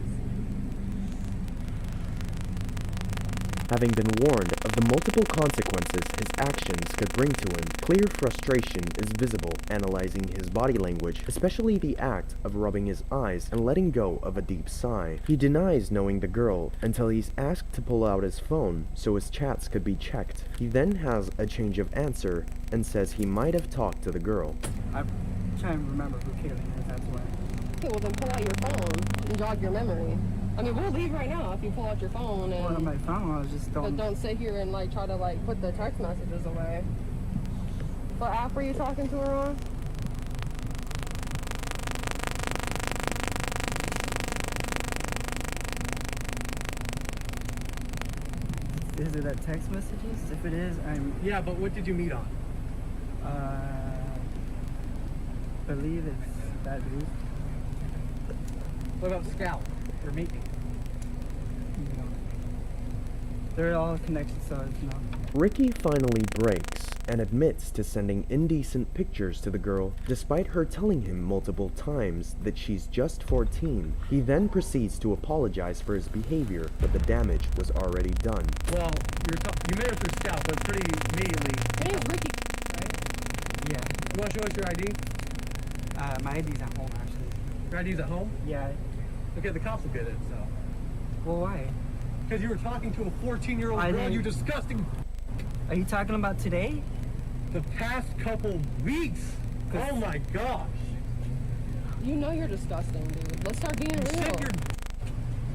Having been warned of the multiple consequences his actions could bring to him, clear frustration is visible analyzing his body language, especially the act of rubbing his eyes and letting go of a deep sigh. He denies knowing the girl until he's asked to pull out his phone so his chats could be checked. He then has a change of answer and says he might have talked to the girl.
I'm trying to remember who Caitlin is, that's why.
Okay, well then pull out your phone and jog your memory. I mean, we'll leave right now if you pull out your phone and...
Well, my phone, I was just
But don't sit here and like try to like put the text messages away. What app were you talking to her on?
Is it that text messages? If it is, I'm...
Yeah, but what did you meet on?
Believe it's that dude.
What about Scout or Meet Me?
No. They're all connected, so it's not.
Ricky finally breaks and admits to sending indecent pictures to the girl, despite her telling him multiple times that she's just 14. He then proceeds to apologize for his behavior, but the damage was already done.
Well, you met her through Scout, but pretty immediately.
Her name's Ricky, right?
Yeah.
You want to show us your ID?
My ID's at home, actually.
Your ID's at home?
Yeah.
Okay, the cops will get it, so.
Well, why?
Because you were talking to a 14-year-old girl, you disgusting...
Are you talking about today?
The past couple weeks. Oh my gosh.
You know you're disgusting, dude. Let's start being real.
Sent your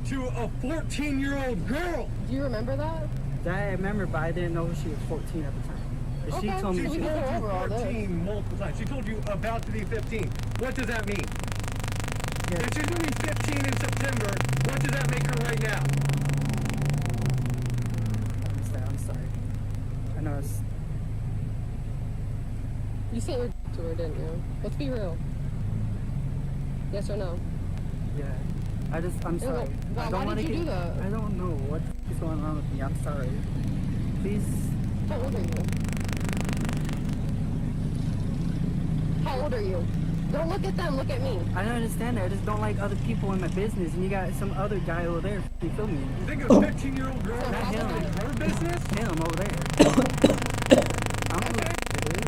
to a 14-year-old girl.
Do you remember that?
That I remember, but I didn't know she was 14 at the time. But
Okay,
she told me
so we
she
can
was
go over all this.
14 multiple times. She told you about to be 15. What does that mean?
Yeah.
If she's going to be 15 in September, what does that make her right now?
I'm sorry. I know it's...
You sent your to her, didn't you? Let's be real. Yes or no?
Yeah. I'm
Yeah,
sorry.
well,
I don't
why
want
did
to
you
get...
do that?
I don't know what is going on with me. I'm sorry. Please...
How old are you? How old are you? Don't look at them, look at me.
I don't understand that. I just don't like other people in my business, and you got some other guy over there. You feel me?
You think a 15-year-old girl
Not him.
her business?
Him over there. I don't know what it is.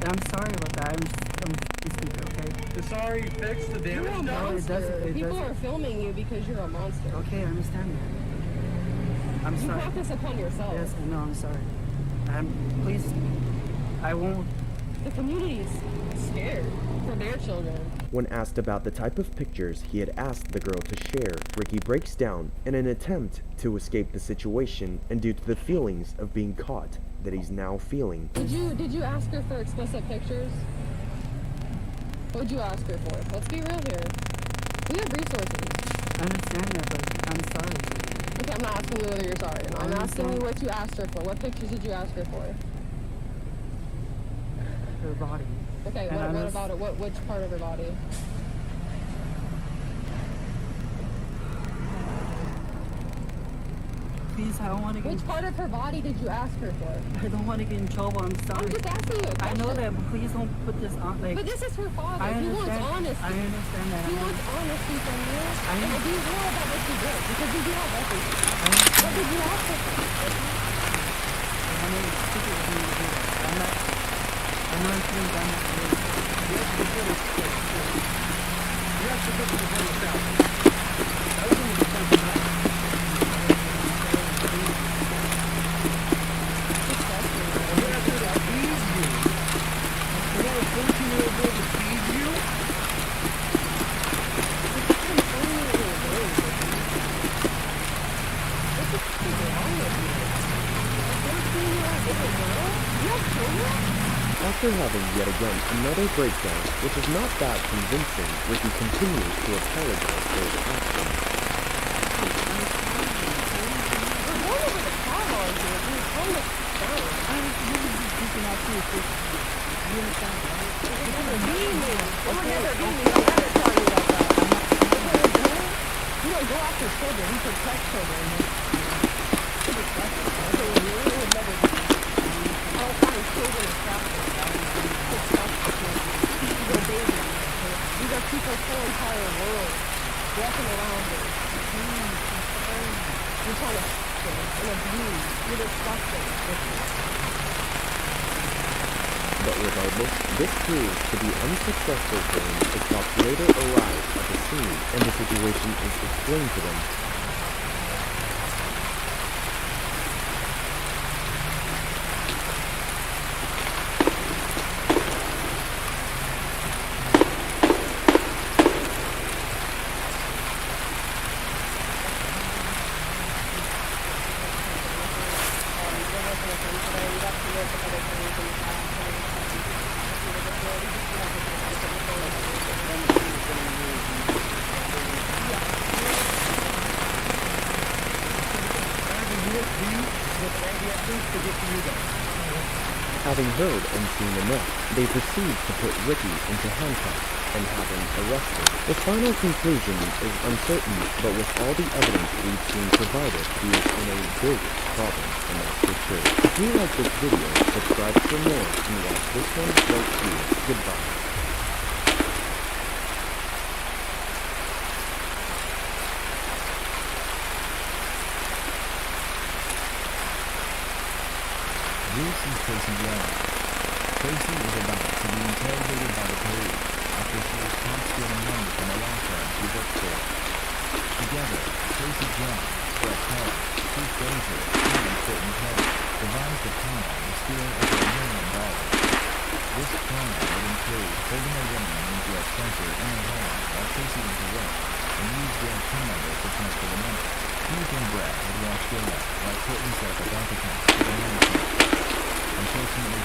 I'm sorry about that. I'm stupid, okay?
The sorry fix the
You're a
damage done?
monster. People are filming you because you're a monster.
Okay, I understand that. I'm
You
sorry.
brought this upon yourself.
Yes, no, I'm sorry. Please, I won't
the community is scared for their children.
When asked about the type of pictures he had asked the girl to share, Ricky breaks down in an attempt to escape the situation and due to the feelings of being caught that he's now feeling.
Did you ask her for explicit pictures? What'd you ask her for? Let's be real here. We have resources.
I understand that, but I'm sorry.
Okay, I'm not asking you whether you're sorry. I'm asking you what you asked her for. What pictures did you ask her for?
Her body.
Okay, what about it? Which part of her body?
Please, I don't want to get...
Which part of her body did you ask her for?
I don't want to get in trouble. I'm sorry.
I'm just asking you a question.
I know that, but please don't put this on. Like,
but this is her father.
I
He wants
understand.
honesty.
I understand that.
He wants honesty from you. And be real about what you did, because you do have everything. What did you ask her for?
I'm not doing that.
After having yet again another breakdown, which is not that convincing, Ricky continues to apologize for his actions.
You don't go after children, you protect children. All kinds of children and traffickers. These are people's whole entire world walking around it. You're trying to and abuse. You're disgusting.
But regardless, this proves to be unsuccessful for him as cops later arrive at the scene and the situation is explained to them. Having heard and seen enough, they proceed to put Ricky into handcuffs and have him arrested. The final conclusion is uncertain, but with all the evidence we've seen provided, he is in a big problem, and that's for sure. If you like this video, subscribe for more and watch this one right here. Goodbye.
This is Tracy Young. Tracy is about to be interrogated by the police after she was caught stealing money from a law firm she worked for. Together, Tracy Young, Brett Hall, Keith Granger, and Courtney Kelly devised a plan to steal over $1 million. This plan would include holding a woman named Gail Spencer in a home while Tracy went to work and used Gail's PIN number to transfer the money. Keith and Brett would watch Gail while Courtney set up a bank account for the money transfer. Unfortunately,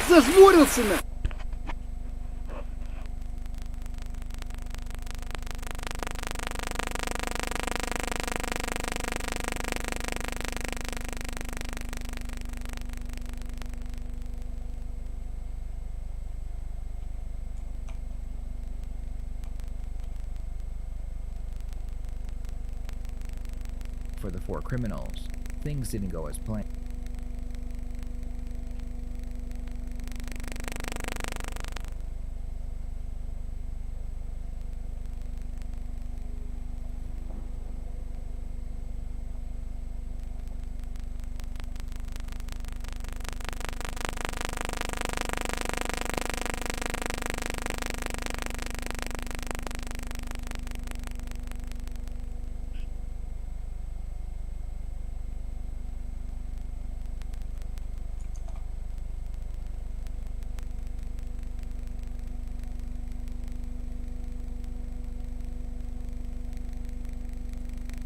Зажмурился на.
For the four criminals, things didn't go as planned.